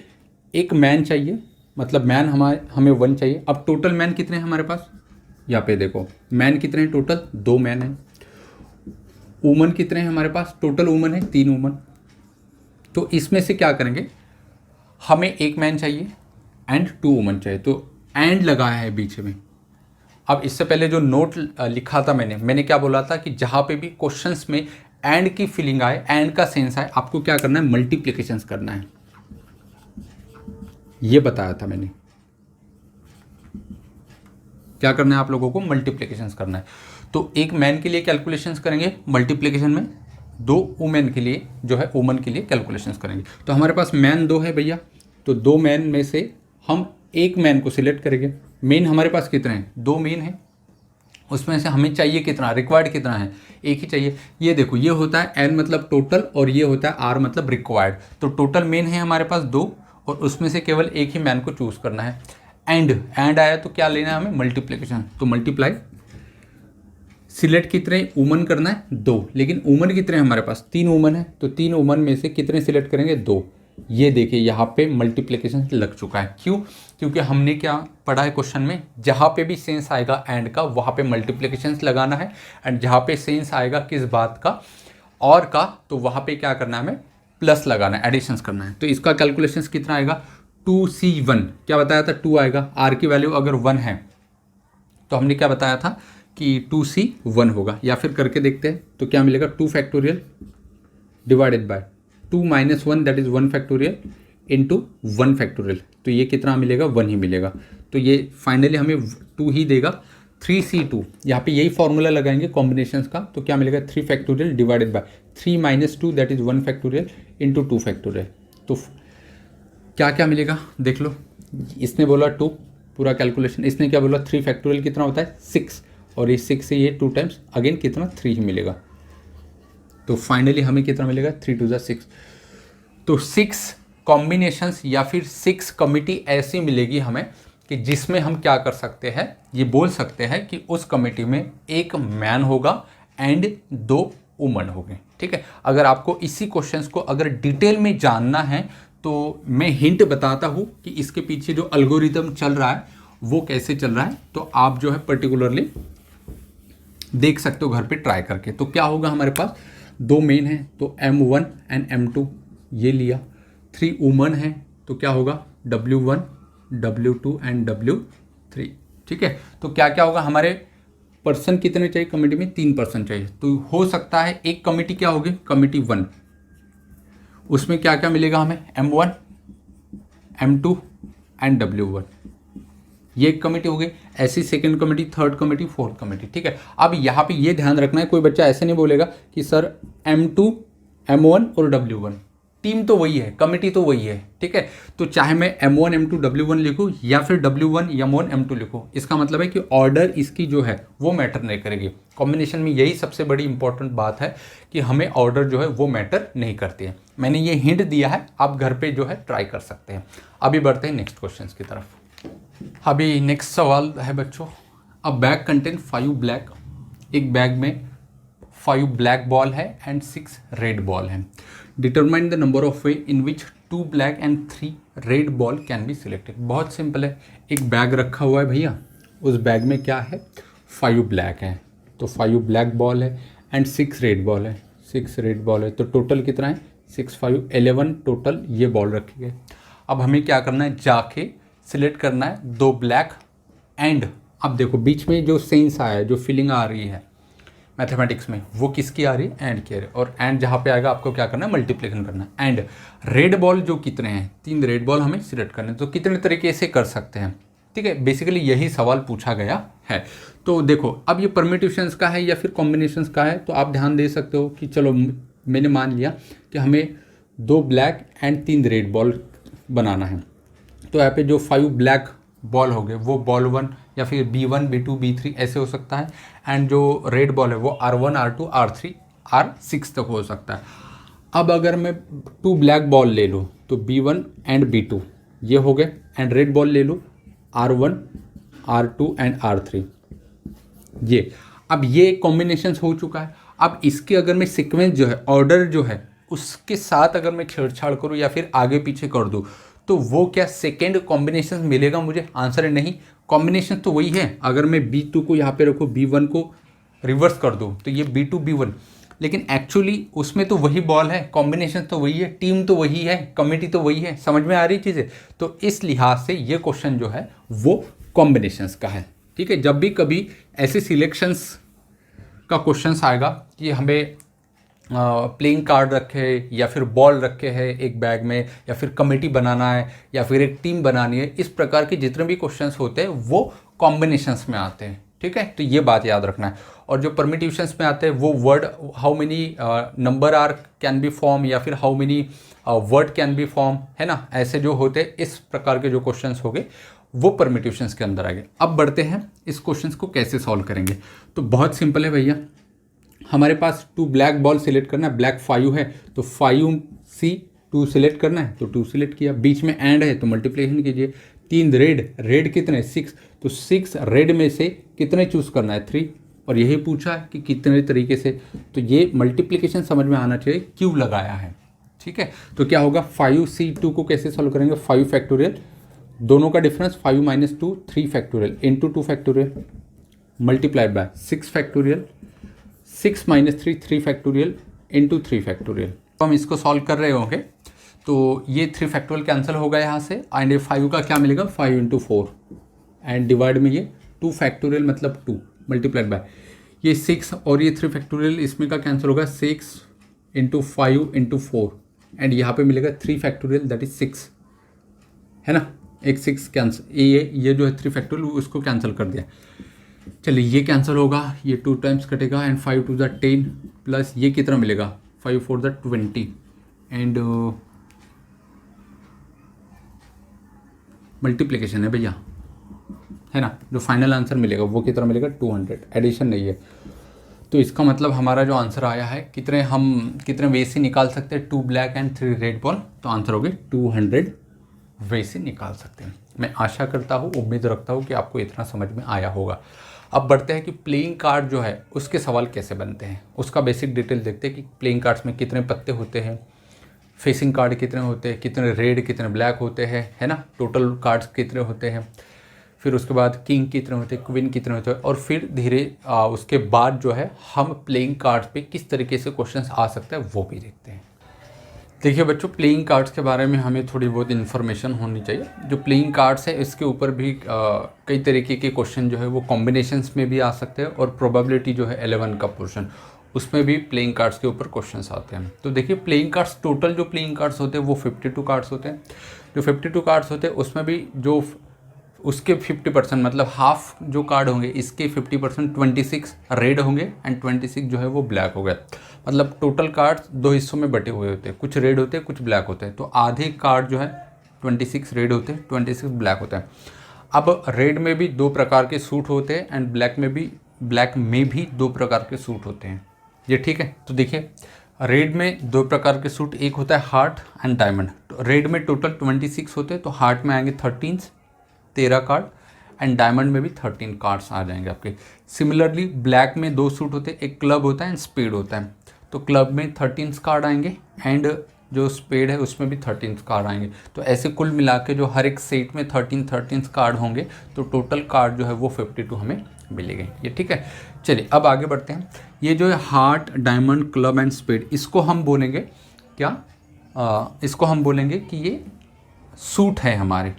एक मैन चाहिए, मतलब मैन हमें 1 चाहिए। अब टोटल मैन कितने हैं हमारे पास, यहाँ पे देखो मैन कितने हैं टोटल 2 मैन हैं। वुमन कितने हैं हमारे पास, टोटल वुमन है 3 वुमन। तो इसमें से क्या करेंगे, हमें एक मैन चाहिए एंड 2 वुमन चाहिए, तो एंड लगाया है बीच में। अब इससे पहले जो नोट लिखा था मैंने क्या बोला था कि जहाँ पे भी क्वेश्चंस में एंड की फीलिंग आए, एंड का सेंस आए, आपको क्या करना है मल्टीप्लिकेशंस करना है, ये बताया था मैंने। क्या करना है आप लोगों को मल्टीप्लिकेशंस करना है। तो एक मैन के लिए कैलकुलेशंस करेंगे मल्टीप्लिकेशन में, 2 वुमेन के लिए जो है वुमन के लिए कैलकुलेशंस करेंगे। तो हमारे पास मैन 2 है भैया, तो 2 मैन में से हम एक मैन को सिलेक्ट करेंगे। मेन हमारे पास कितने हैं 2 मेन हैं, उसमें से हमें चाहिए कितना, रिक्वायर्ड कितना है, एक ही चाहिए। ये देखो ये होता है एन मतलब टोटल और ये होता है आर मतलब रिक्वायर्ड। तो टोटल मेन है हमारे पास 2 और उसमें से केवल एक ही मैन को चूज करना है। एंड आया तो क्या लेना है हमें मल्टीप्लिकेशन, तो मल्टीप्लाई। सिलेक्ट कितने वुमन करना है 2, लेकिन वुमन कितने हैं हमारे पास 3 वुमन है, तो 3 वुमन में से कितने सिलेक्ट करेंगे 2। ये देखिए यहाँ पे मल्टीप्लिकेशन लग चुका है। क्यों, क्योंकि हमने क्या पढ़ा है क्वेश्चन में, जहाँ पे भी सेंस आएगा एंड का वहाँ पे मल्टीप्लिकेशन लगाना है, एंड जहाँ पे सेंस आएगा किस बात का और का, तो वहाँ पे क्या करना है हमें प्लस लगाना है, एडिशंस करना है। तो इसका कैलकुलेशन कितना आएगा 2c1, क्या बताया था 2 आएगा। आर की वैल्यू अगर 1 है तो हमने क्या बताया था कि 2c1 होगा, या फिर करके देखते हैं तो क्या मिलेगा 2 factorial divided bye 2 - 1 that is 1 factorial into 1 factorial. तो ये कितना मिलेगा 1 ही मिलेगा। तो ये फाइनली हमें 2 ही देगा। 3c2 यहाँ पे यही फॉर्मूला लगाएंगे कॉम्बिनेशंस का, तो क्या मिलेगा 3 factorial divided bye 3 - 2 that is 1 factorial into 2 factorial. तो क्या क्या मिलेगा देख लो, इसने बोला 2 पूरा कैलकुलेशन, इसने क्या बोला 3 फैक्टोरियल कितना होता है 6, और इस 6 से ये 2 टाइम्स अगेन कितना 3 ही मिलेगा। तो फाइनली हमें कितना मिलेगा 3 2 6। तो 6 कॉम्बिनेशंस या फिर 6 कमिटी ऐसी मिलेगी हमें कि जिसमें हम क्या कर सकते हैं, ये बोल सकते हैं कि उस कमिटी में एक मैन होगा एंड 2 वुमन होंगे। ठीक है, अगर आपको इसी क्वेश्चंस को अगर डिटेल में जानना है तो मैं हिंट बताता हूँ कि इसके पीछे जो अल्गोरिदम चल रहा है वो कैसे चल रहा है, तो आप जो है पर्टिकुलरली देख सकते हो घर पे ट्राई करके। तो क्या होगा हमारे पास 2 मेन है तो M1 एंड M2 ये लिया, 3 वुमन है तो क्या होगा W1 W2 एंड W3। ठीक है, तो क्या क्या होगा हमारे पर्सन कितने चाहिए कमिटी में 3 पर्सन चाहिए, तो हो सकता है एक कमिटी क्या होगी कमिटी 1, उसमें क्या क्या मिलेगा हमें M1 M2 एंड W1, ये एक कमेटी हो गई। ऐसी second committee, third committee, fourth committee. ठीक है, अब यहाँ पे ये ध्यान रखना है, कोई बच्चा ऐसे नहीं बोलेगा कि सर M2 M1 और W1, टीम तो वही है, कमेटी तो वही है। ठीक है, तो चाहे मैं M1 M2 W1 लिखूँ या फिर W1 M1 M2 लिखूँ, इसका मतलब है कि ऑर्डर इसकी जो है वो मैटर नहीं करेगी। कॉम्बिनेशन में यही सबसे बड़ी इंपॉर्टेंट बात है कि हमें ऑर्डर जो है वो मैटर नहीं करती है। मैंने ये हिंट दिया है, आप घर पे जो है ट्राई कर सकते हैं। अभी बढ़ते हैं नेक्स्ट क्वेश्चन की तरफ। अभी नेक्स्ट सवाल है बच्चों, अ बैग कंटेन 5 ब्लैक, एक बैग में 5 ब्लैक बॉल है एंड 6 रेड बॉल है। Determine the number of way in which 2 black and 3 red ball can be selected. बहुत सिंपल है, एक बैग रखा हुआ है भैया, उस बैग में क्या है 5 ब्लैक है, तो 5 ब्लैक बॉल है एंड 6 रेड बॉल है, 6 रेड बॉल है, तो टोटल कितना है 6 5 11 टोटल ये बॉल रखी गई। अब हमें क्या करना है, जाके सिलेक्ट करना है 2 ब्लैक एंड, अब देखो बीच में जो सेंस आया है, जो फीलिंग आ रही है मैथमेटिक्स में, वो किसकी आ रही है, एंड की आ रही है, और एंड जहाँ पे आएगा आपको क्या करना है, मल्टीप्लिकेशन करना है। एंड रेड बॉल जो कितने हैं, 3 रेड बॉल हमें सिलेक्ट करने हैं, तो कितने तरीके से कर सकते हैं, ठीक है, बेसिकली यही सवाल पूछा गया है। तो देखो अब ये परम्यूटेशंस का है या फिर कॉम्बिनेशंस का है, तो आप ध्यान दे सकते हो कि चलो मैंने मान लिया कि हमें 2 ब्लैक एंड 3 रेड बॉल बनाना है, तो यहाँ पे जो 5 ब्लैक बॉल हो गए वो बॉल 1 या फिर B1 B2 B3 ऐसे हो सकता है, एंड जो रेड बॉल है वो R1 R2 R3 R6 तक हो सकता है। अब अगर मैं 2 ब्लैक बॉल ले लूँ तो B1 एंड B2 ये हो गए, एंड रेड बॉल ले लूँ R1 R2 एंड R3 ये। अब ये कॉम्बिनेशंस हो चुका है। अब इसके अगर मैं सीक्वेंस जो है, ऑर्डर जो है उसके साथ अगर मैं छेड़छाड़ करूँ या फिर आगे पीछे कर दूँ, तो वो क्या सेकेंड कॉम्बिनेशन मिलेगा मुझे, आंसर नहीं, कॉम्बिनेशन तो वही है। अगर मैं B2 को यहाँ पे रखूँ, B1 को रिवर्स कर दूँ तो ये B2 B1, लेकिन एक्चुअली उसमें तो वही बॉल है, कॉम्बिनेशन तो वही है, टीम तो वही है, कमेटी तो वही है, समझ में आ रही चीज़ें। तो इस लिहाज से ये क्वेश्चन जो है वो कॉम्बिनेशंस का है, ठीक है। जब भी कभी ऐसे सिलेक्शंस का क्वेश्चंस आएगा कि हमें प्लेइंग कार्ड रखे या फिर बॉल रखे हैं एक बैग में, या फिर कमेटी बनाना है या फिर एक टीम बनानी है, इस प्रकार के जितने भी क्वेश्चंस होते हैं वो कॉम्बिनेशंस में आते हैं, ठीक है। तो ये बात याद रखना है। और जो परम्यूटेशंस में आते हैं वो word how many number are can be form या फिर how many word can be form, है ना, ऐसे जो होते हैं इस प्रकार के जो क्वेश्चंस हो गए वो परम्यूटेशंस के अंदर आ गए। अब बढ़ते हैं इस क्वेश्चंस को कैसे सॉल्व करेंगे। तो बहुत सिंपल है भैया, हमारे पास 2 ब्लैक बॉल सिलेक्ट करना है, ब्लैक 5 है तो 5C2 सिलेक्ट करना है, तो 2 सिलेक्ट किया। बीच में एंड है तो मल्टीप्लिकेशन कीजिए। 3 रेड कितने 6, तो 6 रेड में से कितने चूज़ करना है 3, और यही पूछा है कि कितने तरीके से, तो ये मल्टीप्लिकेशन समझ में आना चाहिए, क्यों लगाया है, ठीक है। तो क्या होगा 5C2 को कैसे सॉल्व करेंगे, 5 फैक्टोरियल, दोनों का difference 5 - 2 3 factorial into 2 factorial multiplied by 6 factorial, 6 - 3 3 factorial into 3 factorial. तो हम इसको सॉल्व कर रहे होंगे तो ये 3 फैक्टोरियल कैंसिल होगा यहाँ से, एंड ये 5 का क्या मिलेगा 5 × 4 एंड डिवाइड में ये 2 फैक्टोरियल मतलब 2 मल्टीप्लाइड बाय ये 6, और ये 3 फैक्टोरियल इसमें का कैंसिल होगा 6 × 5 × 4 एंड यहाँ पे मिलेगा 3 फैक्टोरियल दैट इज 6, है ना, एक 6 कैंसिल, ये जो है 3 फैक्टोरियल उसको कैंसिल कर दिया। चलिए ये कैंसिल होगा, ये 2 टाइम्स कटेगा एंड 5 × 2 = 10 प्लस ये कितना मिलेगा 5 × 4 = 20 एंड मल्टीप्लिकेशन है भैया, है ना, जो फाइनल आंसर मिलेगा वो कितना मिलेगा 200, एडिशन नहीं है। तो इसका मतलब हमारा जो आंसर आया है, कितने वे से निकाल सकते हैं 2 ब्लैक एंड 3 रेड बॉल, तो आंसर हो गए 200 वे से निकाल सकते हैं। मैं आशा करता हूँ, उम्मीद रखता हूँ कि आपको इतना समझ में आया होगा। अब बढ़ते हैं कि प्लेइंग कार्ड जो है उसके सवाल कैसे बनते हैं, उसका बेसिक डिटेल देखते हैं कि प्लेइंग कार्ड्स में कितने पत्ते होते हैं, फेसिंग कार्ड कितने होते हैं, कितने रेड कितने ब्लैक होते हैं, है ना, टोटल कार्ड्स कितने होते हैं, फिर उसके बाद किंग कितने होते हैं, क्वीन कितने होते हैं, और फिर धीरे उसके बाद जो है हम प्लेइंग कार्ड्स पे किस तरीके से क्वेश्चंस आ सकते हैं वो भी देखते हैं। देखिए बच्चों, प्लेइंग कार्ड्स के बारे में हमें थोड़ी बहुत इन्फॉर्मेशन होनी चाहिए। जो प्लेइंग कार्ड्स है इसके ऊपर भी कई तरीके के क्वेश्चन जो है वो कॉम्बिनेशंस में भी आ सकते हैं, और प्रोबेबिलिटी जो है 11 का पोर्शन उसमें भी प्लेइंग कार्ड्स के ऊपर क्वेश्चंस आते हैं। तो देखिए प्लेइंग कार्ड्स, टोटल जो प्लेइंग कार्ड्स होते हैं वो 52 कार्ड्स होते हैं। जो 52 कार्ड्स होते हैं उसमें भी जो उसके 50% मतलब हाफ जो कार्ड होंगे इसके 50% 26 रेड होंगे एंड 26 जो है वो ब्लैक हो गया। मतलब टोटल कार्ड 2 हिस्सों में बटे हुए होते हैं, कुछ रेड होते हैं कुछ ब्लैक होते हैं। तो आधे कार्ड जो है 26 रेड होते हैं, 26 ब्लैक होते हैं। अब रेड में भी 2 प्रकार के सूट होते हैं एंड ब्लैक में भी 2 प्रकार के सूट होते हैं, ये ठीक है। तो देखिए रेड में 2 प्रकार के सूट, एक होता है हार्ट एंड डायमंड। तो रेड में टोटल 26 होते हैं, तो हार्ट में आएंगे 13 कार्ड एंड डायमंड में भी 13 कार्ड्स आ जाएंगे आपके। सिमिलरली ब्लैक में 2 सूट होते हैं, एक क्लब होता है एंड स्पेड होता है, तो क्लब में 13 कार्ड आएंगे एंड जो स्पेड है उसमें भी 13 कार्ड आएंगे। तो ऐसे कुल मिला के जो हर एक सेट में 13 कार्ड होंगे, तो टोटल कार्ड जो है वो 52 हमें मिलेंगे। ये ठीक है। चलिए अब आगे बढ़ते हैं। ये जो है heart, diamond, club and spade, इसको हम बोलेंगे क्या, इसको हम बोलेंगे कि ये सूट है हमारे,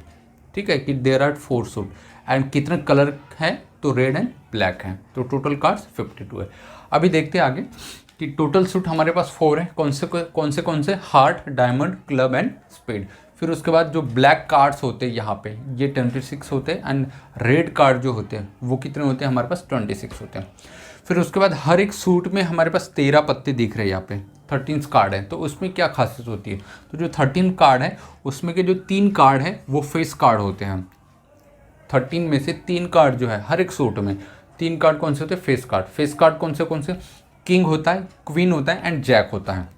ठीक है, कि देयर आर 4 सूट एंड कितने कलर है, तो रेड एंड ब्लैक है, तो टोटल कार्ड्स 52 है। अभी देखते हैं आगे कि टोटल सूट हमारे पास 4 है, कौन से heart, diamond, club and spade. फिर उसके बाद जो ब्लैक कार्ड्स होते हैं यहाँ पे ये 26 होते हैं एंड रेड कार्ड जो होते हैं वो कितने होते हैं, हमारे पास 26 होते हैं। फिर उसके बाद हर एक सूट में हमारे पास 13 पत्ते दिख रहे हैं यहाँ पे, 13 कार्ड है। तो उसमें क्या खासियत होती है, तो जो 13 कार्ड है उसमें के जो 3 कार्ड है वो फेस कार्ड होते हैं। 13 में से 3 कार्ड जो है हर एक सूट में, 3 कार्ड कौन से होते हैं, फेस कार्ड। फेस कार्ड कौन से, किंग होता है, क्वीन होता है एंड जैक होता है।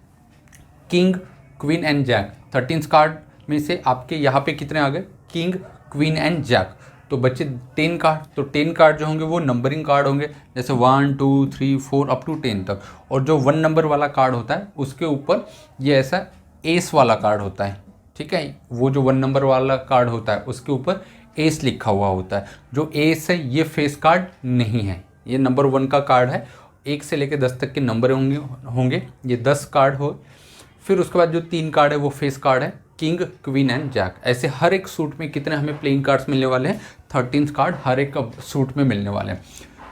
King, queen and jack, 13 card में से आपके यहाँ पे कितने आ गए, किंग, क्वीन एंड जैक, तो बच्चे 10 कार्ड। तो 10 कार्ड जो होंगे वो नंबरिंग कार्ड होंगे, जैसे 1 2 3 4 अप टू 10 तक। और जो 1 नंबर वाला कार्ड होता है उसके ऊपर ये ऐसा एस वाला कार्ड होता है, ठीक है। वो जो 1 नंबर वाला कार्ड होता है उसके ऊपर एस लिखा हुआ होता है। जो एस है ये फेस कार्ड नहीं है, ये नंबर 1 का कार्ड है, 1 से लेकर 10 तक के नंबर होंगे, ये 10 कार्ड हो। फिर उसके बाद जो 3 कार्ड है वो फेस कार्ड है, किंग, क्वीन एंड जैक। ऐसे हर एक सूट में कितने हमें प्लेइंग कार्ड्स मिलने वाले हैं, 13 कार्ड हर एक सूट में मिलने वाले हैं।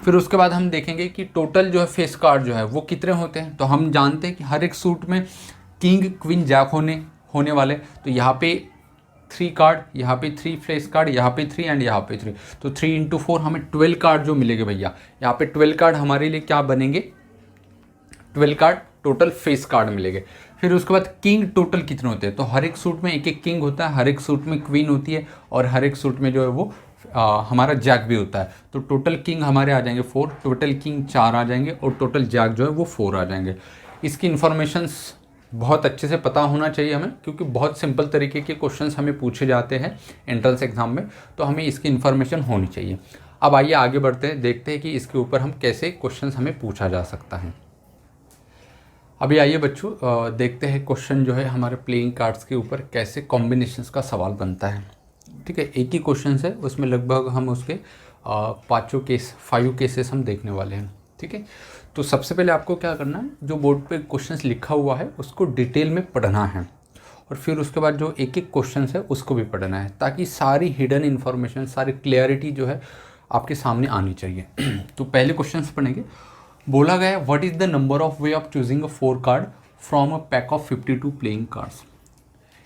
फिर उसके बाद हम देखेंगे कि टोटल जो है फेस कार्ड जो है वो कितने होते हैं। तो हम जानते हैं कि हर एक सूट में किंग, क्वीन, जैक होने वाले, तो यहाँ पे 3 कार्ड, यहाँ पे 3 फेस कार्ड, यहाँ पे 3 एंड यहाँ पे 3, तो 3 × 4 हमें 12 कार्ड जो मिलेंगे भैया। यहाँ पे 12 कार्ड हमारे लिए क्या बनेंगे, 12 कार्ड टोटल फेस कार्ड मिलेंगे। फिर उसके बाद किंग टोटल कितने होते हैं, तो हर एक सूट में एक एक किंग होता है, हर एक सूट में क्वीन होती है और हर एक सूट में जो है वो हमारा जैक भी होता है। तो टोटल किंग हमारे आ जाएंगे 4, टोटल किंग 4 आ जाएंगे और टोटल जैक जो है वो 4 आ जाएंगे। इसकी इन्फॉर्मेशंस बहुत अच्छे से पता होना चाहिए हमें, क्योंकि बहुत सिंपल तरीके के क्वेश्चंस हमें पूछे जाते हैं एंट्रेंस एग्जाम में, तो हमें इसकी इन्फॉर्मेशन होनी चाहिए। अब आइए आगे बढ़ते हैं, देखते हैं कि इसके ऊपर हम कैसे क्वेश्चंस हमें पूछा जा सकता है। अभी आइए बच्चों देखते हैं क्वेश्चन जो है हमारे प्लेइंग कार्ड्स के ऊपर कैसे कॉम्बिनेशंस का सवाल बनता है। ठीक है, एक ही क्वेश्चन है, उसमें लगभग हम उसके 5 केसेस हम देखने वाले हैं। ठीक है, तो सबसे पहले आपको क्या करना है, जो बोर्ड पे क्वेश्चंस लिखा हुआ है उसको डिटेल में पढ़ना है और फिर उसके बाद जो एक एक क्वेश्चन है उसको भी पढ़ना है, ताकि सारी हिडन इन्फॉर्मेशन, सारी क्लियरिटी जो है आपके सामने आनी चाहिए। तो पहले क्वेश्चन पढ़ेंगे। बोला गया what is the number of way of choosing a 4 card from a pack of 52 playing cards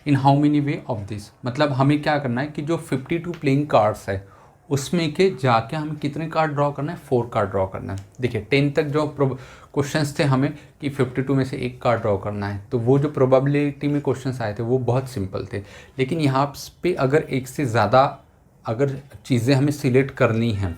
in how many way of this. मतलब हमें क्या करना है कि जो 52 प्लेइंग कार्ड्स है उसमें के जाके हमें कितने कार्ड ड्रॉ करना है, 4 कार्ड ड्रॉ करना है। देखिए 10 तक जो क्वेश्चंस थे हमें कि 52 में से 1 कार्ड ड्रॉ करना है, तो वो जो प्रोबेबिलिटी में क्वेश्चंस आए थे वो बहुत सिंपल थे। लेकिन यहाँ पे अगर एक से ज़्यादा अगर चीज़ें हमें सिलेक्ट करनी हैं,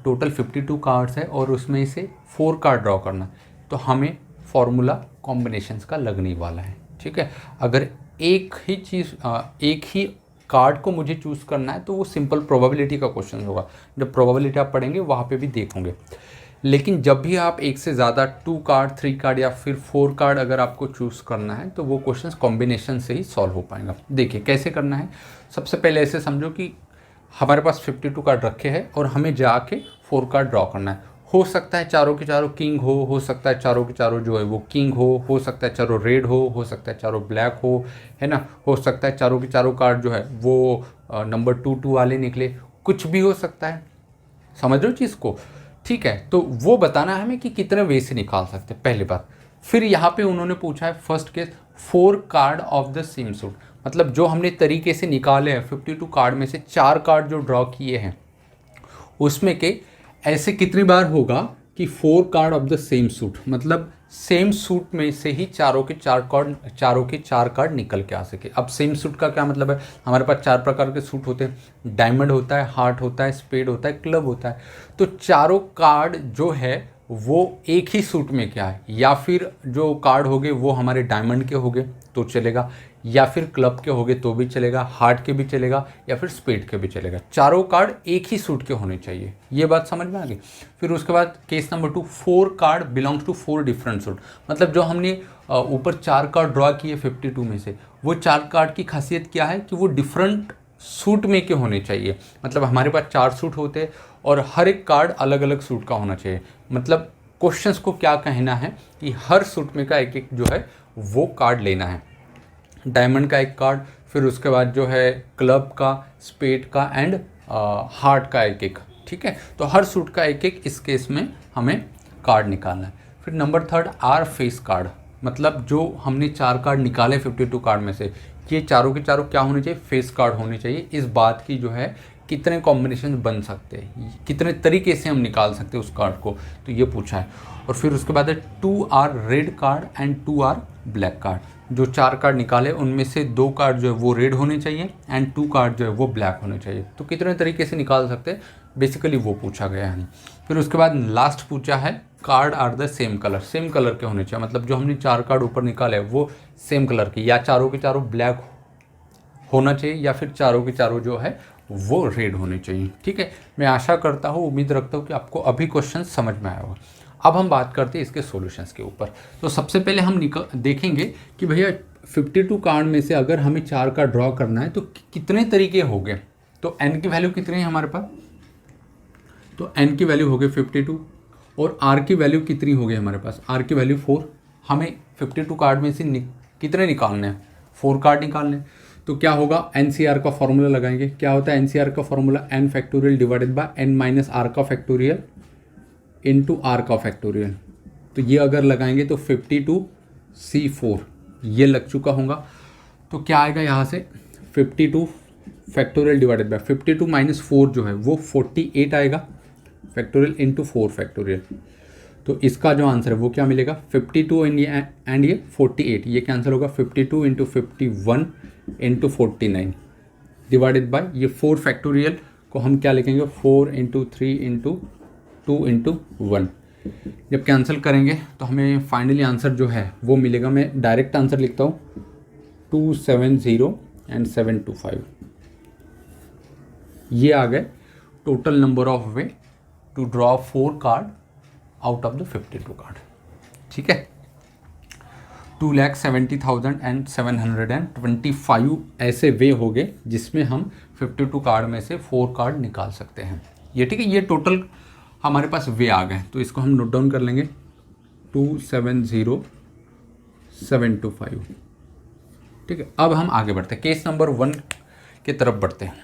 टोटल 52 कार्ड्स है और उसमें से 4 कार्ड ड्रॉ करना, तो हमें फॉर्मूला कॉम्बिनेशंस का लगने वाला है। ठीक है, अगर एक ही कार्ड को मुझे चूज़ करना है तो वो सिंपल प्रोबेबिलिटी का क्वेश्चन होगा। जब प्रोबेबिलिटी आप पढ़ेंगे वहाँ पे भी देखोगे। लेकिन जब भी आप एक से ज़्यादा 2 कार्ड, 3 कार्ड या फिर 4 कार्ड अगर आपको चूज़ करना है तो वो क्वेश्चन कॉम्बिनेशन से ही सॉल्व हो पाएगा। देखिए कैसे करना है। सबसे पहले ऐसे समझो कि हमारे पास 52 कार्ड रखे हैं और हमें जाके 4 कार्ड ड्रॉ करना है। हो सकता है चारों के चारों किंग हो सकता है चारों के चारों जो है वो किंग हो सकता है चारों रेड हो सकता है चारों ब्लैक हो, है ना, हो सकता है चारों के चारों कार्ड जो है वो नंबर 2 वाले निकले, कुछ भी हो सकता है। समझ रहे हो चीज़ को। ठीक है, तो वो बताना है हमें कि कितने वे से निकाल सकते हैं, पहली बात। फिर यहाँ पे उन्होंने पूछा है first case 4 card of the same suit, मतलब जो हमने तरीके से निकाले हैं 52 कार्ड में से 4 कार्ड जो ड्रॉ किए हैं उसमें के ऐसे कितनी बार होगा कि 4 card of the same suit, मतलब सेम सूट में से ही चारों के चार कार्ड निकल के आ सके। अब सेम सूट का क्या मतलब है, हमारे पास 4 प्रकार के सूट होते हैं, डायमंड होता है, हार्ट होता है, स्पेड होता है, क्लब होता है। तो चारों कार्ड जो है वो एक ही सूट में क्या है, या फिर जो कार्ड होंगे वो हमारे डायमंड के होंगे तो चलेगा, या फिर क्लब के होंगे तो भी चलेगा, हार्ट के भी चलेगा, या फिर स्पेड के भी चलेगा। चारों कार्ड एक ही सूट के होने चाहिए। ये बात समझ में आ गई। फिर उसके बाद case number 2, 4 card belongs to 4 different suit. मतलब जो हमने ऊपर 4 कार्ड ड्रॉ किए 52 में से, वो 4 कार्ड की खासियत क्या है कि वो डिफरेंट सूट में के होने चाहिए। मतलब हमारे पास 4 सूट होते हैं और हर एक कार्ड अलग अलग सूट का होना चाहिए। मतलब क्वेश्चंस को क्या कहना है कि हर सूट में का एक एक जो है वो कार्ड लेना है। डायमंड का एक कार्ड, फिर उसके बाद जो है क्लब का, स्पेड का एंड हार्ट का एक एक। ठीक है, तो हर सूट का एक एक इस केस में हमें कार्ड निकालना है। फिर नंबर 3 आर फेस कार्ड। मतलब जो हमने 4 कार्ड निकाले 52 कार्ड में से, ये चारों के चारों क्या होने चाहिए, फेस कार्ड होने चाहिए। इस बात की जो है कितने कॉम्बिनेशन बन सकते हैं, कितने तरीके से हम निकाल सकते हैं उस कार्ड को, तो ये पूछा है। और फिर उसके बाद है 2 are red card and 2 are black card. जो 4 कार्ड निकाले उनमें से 2 कार्ड जो है वो रेड होने चाहिए एंड 2 कार्ड जो है वो ब्लैक होने चाहिए। तो कितने तरीके से निकाल सकते हैं, बेसिकली वो पूछा गया है। फिर उसके बाद लास्ट पूछा है card are the same colour. Same colour के होने चाहिए, मतलब जो हमने 4 कार्ड ऊपर निकाले वो सेम कलर के, या चारों के चारों ब्लैक होना चाहिए, या फिर चारों के चारों जो है वो रेड होने चाहिए। ठीक है, मैं आशा करता हूँ, उम्मीद रखता हूँ कि आपको अभी क्वेश्चन समझ में आया होगा। अब हम बात करते हैं इसके सॉल्यूशंस के ऊपर। तो सबसे पहले हम देखेंगे कि भैया 52 कार्ड में से अगर हमें 4 का ड्रॉ करना है तो कितने तरीके हो गए। तो n की वैल्यू कितनी है हमारे पास, तो n की वैल्यू हो गई 52 और r की वैल्यू कितनी हो गई हमारे पास, r की वैल्यू 4। हमें 52 कार्ड में से कितने निकालने हैं, 4 कार्ड निकालने हैं। तो क्या होगा, NCR का फॉर्मूला लगाएंगे। क्या होता है NCR का formula, n factorial divided by n minus r का फैक्टोरियल इंटू आर का फैक्टोरियल। तो ये अगर लगाएंगे तो 52C4 ये लग चुका होगा। तो क्या आएगा यहाँ से, 52 फैक्टोरियल डिवाइडेड बाय 52 माइनस 4 जो है वो 48 आएगा फैक्टोरियल इंटू 4 फैक्टोरियल। तो इसका जो आंसर है वो क्या मिलेगा, 52 एंड ये 48, ये कैंसिल होगा। 52 इंटू 51 इंटू 49 डिवाइडेड बाय ये 4 फैक्टोरियल को हम क्या लिखेंगे, 4 इंटू 3 इंटू 2 इंटू 1। जब कैंसिल करेंगे तो हमें फाइनली आंसर जो है वो मिलेगा। मैं डायरेक्ट आंसर लिखता हूँ 270 एंड 725। ये आ गए total number of way to draw 4 card out of the 52 card. ठीक है, 2,70,725 ऐसे वे हो गए जिसमें हम 52 कार्ड में से 4 कार्ड निकाल सकते हैं। ये ठीक है, ये टोटल हमारे पास वे आ गए। तो इसको हम नोट डाउन कर लेंगे 270,725। ठीक है, अब हम आगे बढ़ते हैं, केस नंबर 1 की तरफ बढ़ते हैं।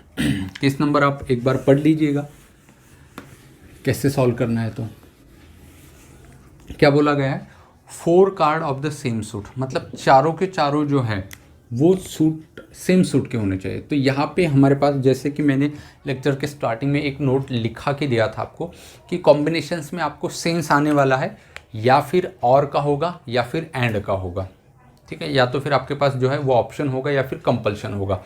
केस नंबर आप एक बार पढ़ लीजिएगा कैसे सॉल्व करना है। तो क्या बोला गया है, 4 card of the same suit. मतलब चारों के चारों जो है वो सूट सेम सूट के होने चाहिए। तो यहाँ पे हमारे पास, जैसे कि मैंने लेक्चर के स्टार्टिंग में एक नोट लिखा के दिया था आपको कि कॉम्बिनेशंस में आपको सेंस आने वाला है, या फिर और का होगा या फिर एंड का होगा। ठीक है, या तो फिर आपके पास जो है वो ऑप्शन होगा या फिर कंपल्शन होगा।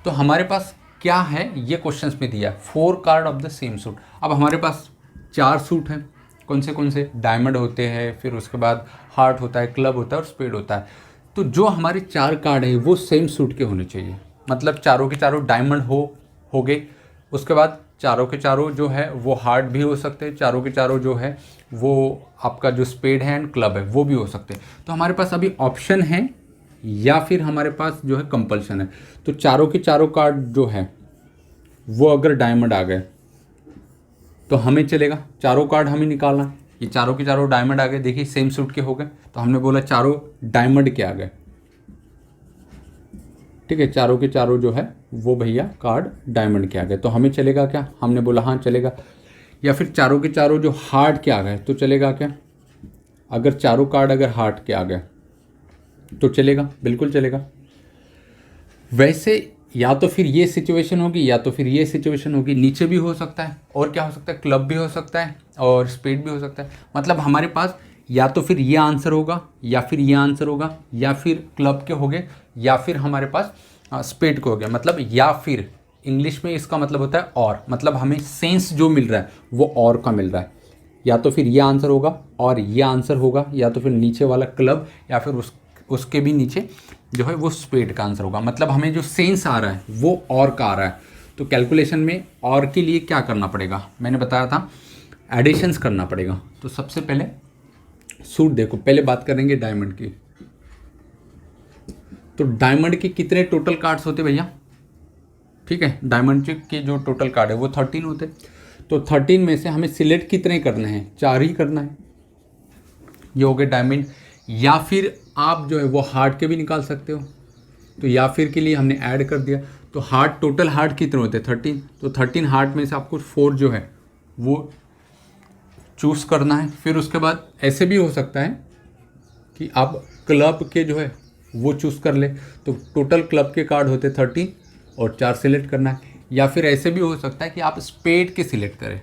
तो हमारे पास क्या है, ये क्वेश्चंस में दिया है 4 card of the same suit. अब हमारे पास 4 सूट हैं, कौन से डायमंड होते हैं, फिर उसके बाद हार्ट होता है, क्लब होता है और स्पेड होता है। तो जो हमारे 4 कार्ड है वो सेम सूट के होने चाहिए। मतलब चारों के चारों डायमंड हो गए। उसके बाद चारों के चारों जो है वो हार्ट भी हो सकते हैं, चारों के चारों जो है वो आपका जो स्पेड है एंड क्लब है वो भी हो सकते हैं। तो हमारे पास अभी ऑप्शन है या फिर हमारे पास जो है कंपल्शन है। तो चारों के चारों कार्ड जो है वो अगर डायमंड आ गए तो हमें चलेगा, चारों कार्ड हमें निकालना। ये चारों के चारों डायमंड आ गए, देखिए सेम सूट के हो गए। तो हमने बोला चारों डायमंड के आ गए। ठीक है, चारों के चारों जो है वो भैया कार्ड डायमंड के आ गए। तो हमें चलेगा क्या, हमने बोला हाँ चलेगा। या फिर चारों के चारों जो हार्ट के आ गए तो चलेगा क्या, अगर चारों कार्ड अगर हार्ट के आ गए तो चलेगा, बिल्कुल चलेगा। वैसे या तो फिर ये सिचुएशन होगी या तो फिर ये सिचुएशन होगी, नीचे भी हो सकता है और क्या हो सकता है, क्लब भी हो सकता है और स्पेड भी हो सकता है। मतलब हमारे पास या तो फिर ये आंसर होगा या फिर ये आंसर होगा, या फिर क्लब के हो गए या फिर हमारे पास स्पेड के हो गया। मतलब या फिर इंग्लिश में इसका मतलब होता है और, मतलब हमें सेंस जो मिल रहा है वो और का मिल रहा है। या तो फिर ये आंसर होगा और ये आंसर होगा, या तो फिर नीचे वाला क्लब, या फिर उसके भी नीचे जो है वो स्पेड का आंसर होगा। मतलब हमें जो सेंस आ रहा है वो और का आ रहा है। तो कैलकुलेशन में और के लिए क्या करना पड़ेगा, मैंने बताया था एडिशंस करना पड़ेगा। तो सबसे पहले सूट देखो, पहले बात करेंगे डायमंड की। तो डायमंड के कितने टोटल कार्ड्स होते भैया, ठीक है, डायमंड के जो टोटल कार्ड है वो 13 होते। तो 13 में से हमें सिलेक्ट कितने करने हैं, 4 ही करना है। ये हो गए डायमंड। या फिर आप जो है वो हार्ट के भी निकाल सकते हो, तो या फिर के लिए हमने ऐड कर दिया। तो हार्ट, टोटल हार्ट कितने होते हैं 13, तो 13 हार्ट में से आपको 4 जो है वो चूज़ करना है। फिर उसके बाद ऐसे भी हो सकता है कि आप क्लब के जो है वो चूज़ कर ले, तो टोटल क्लब के कार्ड होते 13 और 4 सिलेक्ट करना है। या फिर ऐसे भी हो सकता है कि आप स्पेड के सिलेक्ट करें,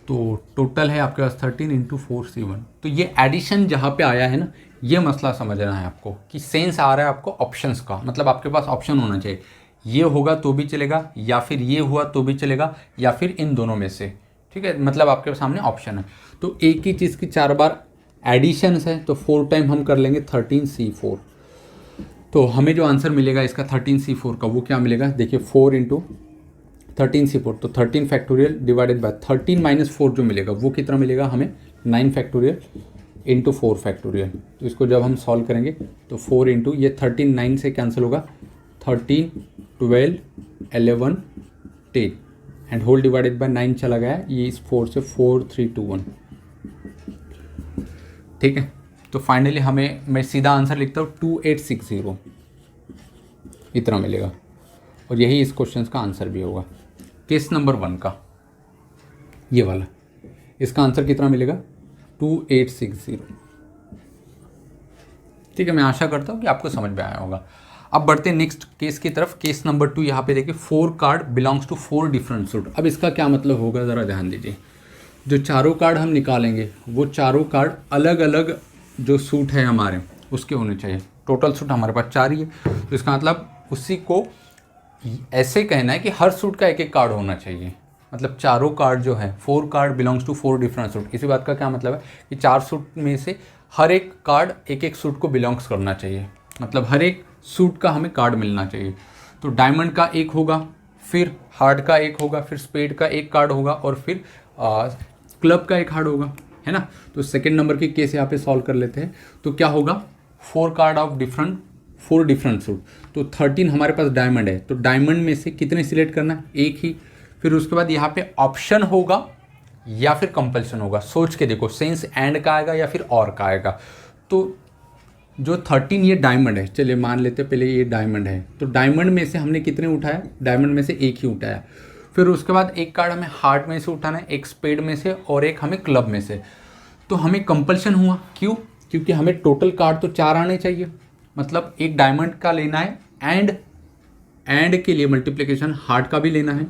तो टोटल है आपके पास 13 × 4 C1। तो ये एडिशन जहाँ पे आया है ना, ये मसला समझना है आपको कि सेंस आ रहा है आपको ऑप्शंस का, मतलब आपके पास ऑप्शन होना चाहिए। ये होगा तो भी चलेगा, या फिर ये हुआ तो भी चलेगा, या फिर इन दोनों में से, ठीक है, मतलब आपके सामने ऑप्शन है। तो एक ही चीज़ की 4 बार एडिशंस है, तो 4 टाइम हम कर लेंगे 13 C4। तो हमें जो आंसर मिलेगा इसका 13 C4 का वो क्या मिलेगा, देखिए 4 × 13 C4, तो 13 फैक्टोरियल डिवाइडेड बाय 13 - 4 जो मिलेगा वो कितना मिलेगा हमें, 9 फैक्टोरियल × 4 फैक्टोरियल। तो इसको जब हम सॉल्व करेंगे तो 4 × ये 13 9 से कैंसिल होगा, 13 12 11 10 एंड होल डिवाइडेड बाय 9 चला गया, ये इस 4 से 4 3 2 1, ठीक है। तो फाइनली हमें, मैं सीधा आंसर लिखता हूँ 2860 इतना मिलेगा, और यही इस क्वेश्चन का आंसर भी होगा। केस नंबर 1 का ये वाला, इसका आंसर कितना मिलेगा 2860, ठीक है। मैं आशा करता हूँ कि आपको समझ में आया होगा। अब बढ़ते हैं नेक्स्ट केस की तरफ। केस नंबर 2 यहाँ पे देखिए, 4 card belongs to 4 different suit. अब इसका क्या मतलब होगा ज़रा ध्यान दीजिए। जो चारों कार्ड हम निकालेंगे वो चारों कार्ड अलग अलग जो सूट है हमारे उसके होने चाहिए। टोटल सूट हमारे पास 4 ही है, तो इसका मतलब उसी को ऐसे कहना है कि हर सूट का एक एक कार्ड होना चाहिए। मतलब चारों कार्ड जो है 4 card belongs to 4 different suit. इसी बात का क्या मतलब है कि 4 सूट में से हर एक कार्ड एक एक सूट को बिलोंग्स करना चाहिए, मतलब हर एक सूट का हमें कार्ड मिलना चाहिए। तो डायमंड का एक होगा, फिर हार्ट का एक होगा, फिर स्पेड का एक कार्ड होगा, और फिर क्लब का एक कार्ड होगा, है ना। तो सेकंड नंबर की केस यहाँ पे सॉल्व कर लेते हैं। तो क्या होगा, 4 कार्ड ऑफ 4 डिफरेंट सूट। तो 13 हमारे पास डायमंड है, तो डायमंड में से कितने सिलेक्ट करना है, एक ही। फिर उसके बाद यहाँ पे ऑप्शन होगा या फिर कंपल्सन होगा। सोच के देखो, सेंस एंड का आएगा या फिर और का आएगा। तो जो 13 ये डायमंड है, चलिए मान लेते पहले ये डायमंड है, तो डायमंड में से हमने कितने उठाया, डायमंड में से एक ही उठाया। फिर उसके बाद एक कार्ड हमें हार्ट में से उठाना है, एक स्पेड में से, और एक हमें क्लब में से। तो हमें कंपल्सन हुआ, क्यों, क्योंकि हमें टोटल कार्ड तो 4 आने चाहिए, मतलब एक डायमंड का लेना है, एंड के लिए मल्टीप्लिकेशन हार्ट का भी लेना है।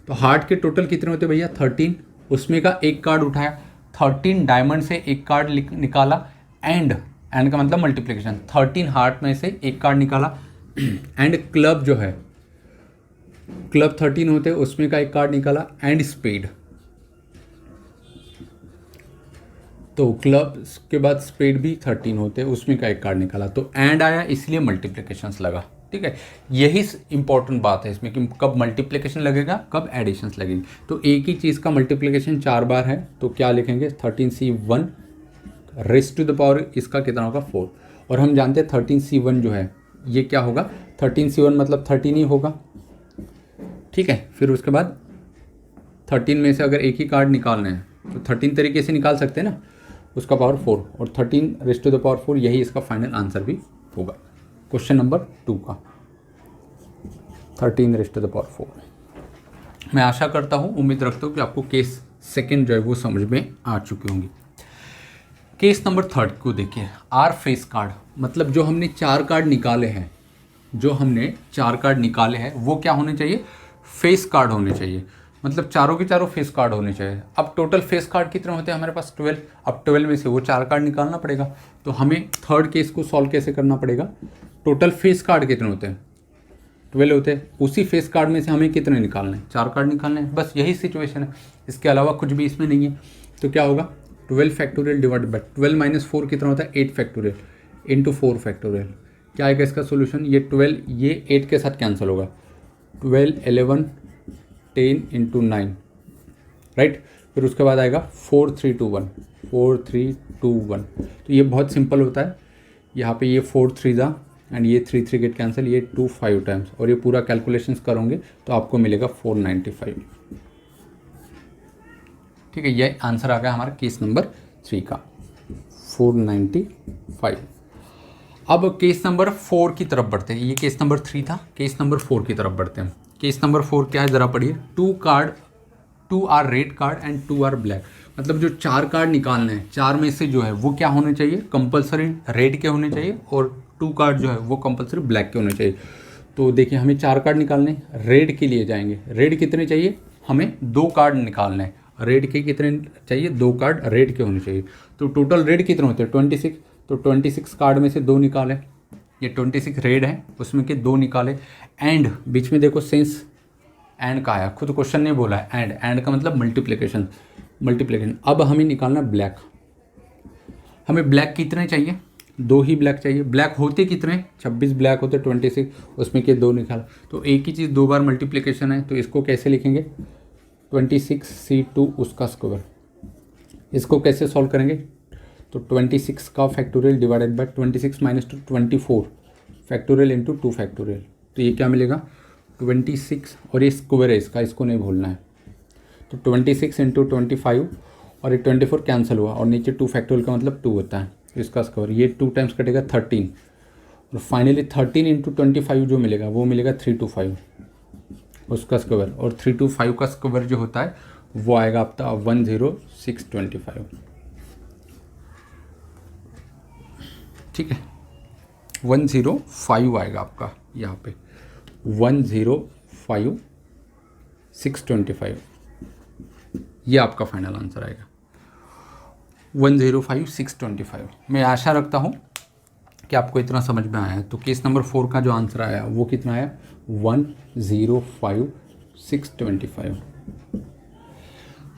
तो हार्ट के टोटल कितने होते भैया 13, उसमें का एक कार्ड उठाया, 13 डायमंड से एक कार्ड निकाला, एंड का मतलब मल्टीप्लिकेशन, 13 हार्ट में से एक कार्ड निकाला, एंड क्लब जो है, क्लब 13 होते हैं उसमें का एक कार्ड निकाला, एंड स्पेड। तो क्लब के बाद स्पेड भी 13 होते हैं उसमें का एक कार्ड निकाला, तो एंड आया इसलिए मल्टीप्लिकेशंस लगा, ठीक है। यही इंपॉर्टेंट बात है इसमें कि कब मल्टीप्लिकेशन लगेगा, कब एडिशंस लगेगी। तो एक ही चीज़ का मल्टीप्लिकेशन 4 बार है, तो क्या लिखेंगे 13C1 rest to the power, इसका कितना होगा 4। और हम जानते हैं 13C1 जो है ये क्या होगा, 13C1 मतलब 13 ही होगा, ठीक है। फिर उसके बाद 13 में से अगर एक ही कार्ड निकालना है तो 13 तरीके से निकाल सकते हैं ना, उसका पावर 4, और 13 रेस्ट टू द पावर 4, यही इसका फाइनल आंसर भी होगा क्वेश्चन नंबर 2 का, 13 रेस्ट टू द पावर 4। मैं आशा करता हूँ, उम्मीद रखता हूँ कि आपको केस सेकंड जो है वो समझ में आ चुकी होंगी। केस नंबर 3 को देखिए, आर फेस कार्ड, मतलब जो हमने 4 कार्ड निकाले हैं, जो हमने 4 कार्ड निकाले हैं वो क्या होने चाहिए, फेस कार्ड होने चाहिए, मतलब चारों के चारों फेस कार्ड होने चाहिए। अब टोटल फेस कार्ड कितने होते हैं हमारे पास 12, अब 12 में से वो 4 कार्ड निकालना पड़ेगा। तो हमें थर्ड केस को सॉल्व कैसे करना पड़ेगा, टोटल फेस कार्ड कितने होते हैं, 12 होते हैं, उसी फेस कार्ड में से हमें कितने निकालने हैं, 4 कार्ड निकालने हैं, बस यही सिचुएशन है, इसके अलावा कुछ भी इसमें नहीं है। तो क्या होगा 12 फैक्टोरियल डिवाइड बाय 12 माइनस 4 कितना होता है 8 फैक्टोरियल इंटू 4 फैक्टोरियल। क्या आएगा इसका सोल्यूशन, ये 12 ये 8 के साथ कैंसिल होगा, 12 11 10 इंटू 9 राइट। फिर उसके बाद आएगा 4 3 2 1 4 3 2 1। तो ये बहुत सिंपल होता है, यहाँ पे ये 4 3 ज़ा एंड ये 3 3 गेट कैंसिल, ये 2 5 टाइम्स, और ये पूरा कैलकुलेशंस करोगे तो आपको मिलेगा 495। ठीक है, ये आंसर आ गया हमारा केस नंबर 3 का 495। अब केस नंबर 4 की तरफ बढ़ते हैं, ये केस नंबर 3 था, केस नंबर 4 की तरफ बढ़ते हैं। केस नंबर 4 क्या है ज़रा पढ़िए, 2 are red card and 2 are black. मतलब जो 4 कार्ड निकालने हैं, 4 में से जो है वो क्या होने चाहिए, कंपलसरी रेड के होने चाहिए, और 2 कार्ड जो है वो कंपलसरी ब्लैक के होने चाहिए। तो देखिए हमें 4 कार्ड निकालने, रेड के लिए जाएंगे, रेड कितने चाहिए, हमें 2 कार्ड निकालने हैं, रेड के कितने चाहिए, 2 कार्ड रेड के होने चाहिए। तो टोटल रेड कितने होते हैं 26, तो 26 कार्ड में से 2 निकाले, ये 26 रेड है उसमें के 2 निकाले, एंड बीच में देखो सेंस एंड का आया, खुद क्वेश्चन नहीं बोला है, एंड का मतलब मल्टीप्लिकेशन। अब हमें निकालना ब्लैक, हमें ब्लैक कितने चाहिए, 2 ही ब्लैक चाहिए। ब्लैक होते कितने, 26 ब्लैक होते 26, उसमें के 2 निकाला। तो एक ही चीज़ 2 बार मल्टीप्लिकेशन है, तो इसको कैसे लिखेंगे 26C2 उसका स्क्वायर। इसको कैसे सॉल्व करेंगे, तो 26 का factorial divided bye 26 minus 2 24 factorial into 2 factorial. तो ये क्या मिलेगा 26, और ये स्क्वायर है इसका, इसको नहीं भूलना है। तो 26 इंटू 25, और ये 24 कैंसिल हुआ, और नीचे 2 फैक्टोरियल का मतलब 2 होता है, तो इसका स्क्वायर, ये 2 टाइम्स कटेगा 13, और फाइनली 13 इंटू 25 जो मिलेगा वो मिलेगा 325 उसका स्क्वायर, और 325 का स्क्वायर जो होता है वो आएगा आपका 10625। ठीक है, 105 आएगा आपका यहाँ पे 105,625, ये आपका फाइनल आंसर आएगा 105,625। मैं आशा रखता हूँ कि आपको इतना समझ में आया है। तो केस नंबर 4 का जो आंसर आया वो कितना आया 105,625।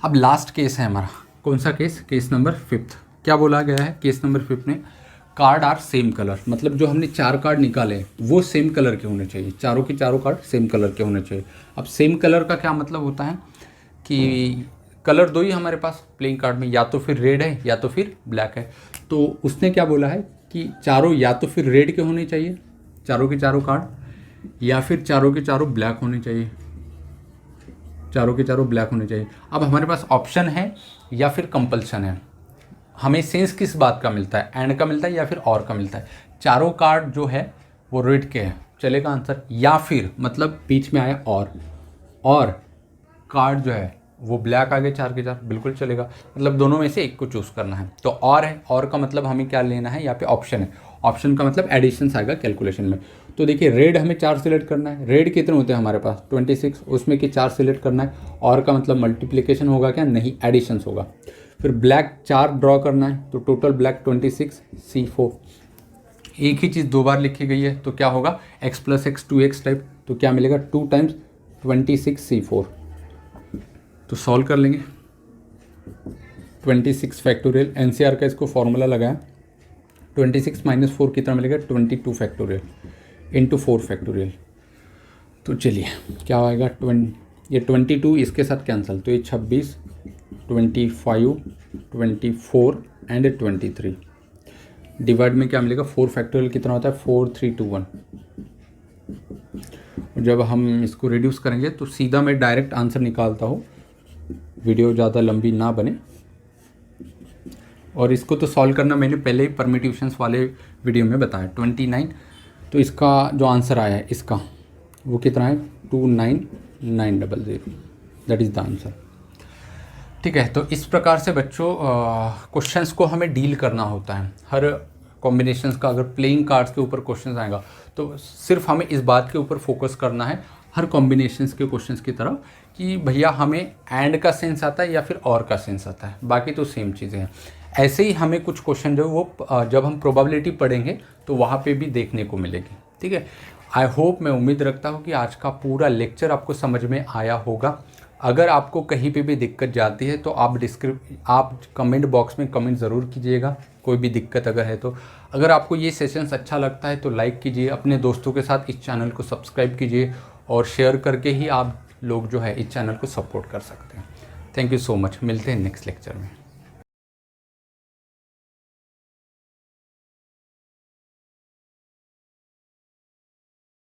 अब लास्ट केस है हमारा, कौन सा केस, केस नंबर 5। क्या बोला गया है केस नंबर 5 में, कार्ड आर सेम कलर, मतलब जो हमने 4 कार्ड निकाले वो सेम कलर के होने चाहिए, चारों के चारों कार्ड सेम कलर के होने चाहिए। अब सेम कलर का क्या मतलब होता है कि कलर 2 ही हमारे पास प्लेइंग कार्ड में, या तो फिर रेड है या तो फिर ब्लैक है। तो उसने क्या बोला है कि चारों या तो फिर रेड के होने चाहिए चारों के चारों कार्ड, या फिर चारों के चारों ब्लैक होने चाहिए, चारों के चारों ब्लैक होने चाहिए। अब हमारे पास ऑप्शन है या फिर कंपल्सन है, हमें सेंस किस बात का मिलता है, एंड का मिलता है या फिर और का मिलता है। चारों कार्ड जो है वो रेड के हैं, चलेगा आंसर, या फिर मतलब बीच में आया और कार्ड जो है वो ब्लैक आ गए 4 के 4, बिल्कुल चलेगा, मतलब दोनों में से एक को चूज़ करना है। तो और है, और का मतलब हमें क्या लेना है, यहाँ पे ऑप्शन है, ऑप्शन का मतलब एडिशंस आएगा कैलकुलेशन में। तो देखिए रेड हमें 4 सिलेक्ट करना है, रेड कितने होते हैं हमारे पास 26, उसमें कि 4 सिलेक्ट करना है, और का मतलब मल्टीप्लिकेशन होगा क्या, नहीं एडिशंस होगा। फिर ब्लैक 4 ड्रॉ करना है, तो टोटल ब्लैक 26C4, एक ही चीज़ 2 बार लिखी गई है, तो क्या होगा x + x 2x टाइप, तो क्या मिलेगा 2 टाइम्स 26C4। तो सॉल्व कर लेंगे 26 फैक्टोरियल, एनसीआर का इसको फॉर्मूला लगाया, 26 माइनस 4 कितना मिलेगा 22 फैक्टोरियल इंटू 4 फैक्टोरियल। तो चलिए क्या आएगा ये 22 इसके साथ कैंसिल, तो ये 26 25 24 एंड 23 डिवाइड में क्या मिलेगा 4 फैक्टोरियल कितना होता है 4 3 2 1। जब हम इसको रिड्यूस करेंगे तो सीधा मैं डायरेक्ट आंसर निकालता हूँ, वीडियो ज़्यादा लंबी ना बने। और इसको तो सॉल्व करना मैंने पहले ही परमिट्यूशंस वाले वीडियो में बताया 29। तो इसका जो आंसर आया है इसका वो कितना है 29900, दैट इज़ द आंसर। ठीक है, तो इस प्रकार से बच्चों क्वेश्चंस को हमें डील करना होता है। हर कॉम्बिनेशंस का अगर प्लेइंग कार्ड्स के ऊपर क्वेश्चंस आएगा तो सिर्फ हमें इस बात के ऊपर फोकस करना है हर कॉम्बिनेशंस के क्वेश्चंस की तरफ कि भैया हमें एंड का सेंस आता है या फिर और का सेंस आता है, बाकी तो सेम चीज़ें हैं। ऐसे ही हमें कुछ क्वेश्चन जो वो जब हम प्रोबेबिलिटी पढ़ेंगे तो वहाँ पे भी देखने को मिलेगी। ठीक है, आई होप, मैं उम्मीद रखता हूँ कि आज का पूरा लेक्चर आपको समझ में आया होगा। अगर आपको कहीं पे भी दिक्कत जाती है तो आप कमेंट बॉक्स में कमेंट ज़रूर कीजिएगा, कोई भी दिक्कत अगर है तो। अगर आपको ये सेशंस अच्छा लगता है तो लाइक कीजिए, अपने दोस्तों के साथ इस चैनल को सब्सक्राइब कीजिए और शेयर करके ही आप लोग जो है इस चैनल को सपोर्ट कर सकते हैं। थैंक यू सो मच, मिलते हैं नेक्स्ट लेक्चर में।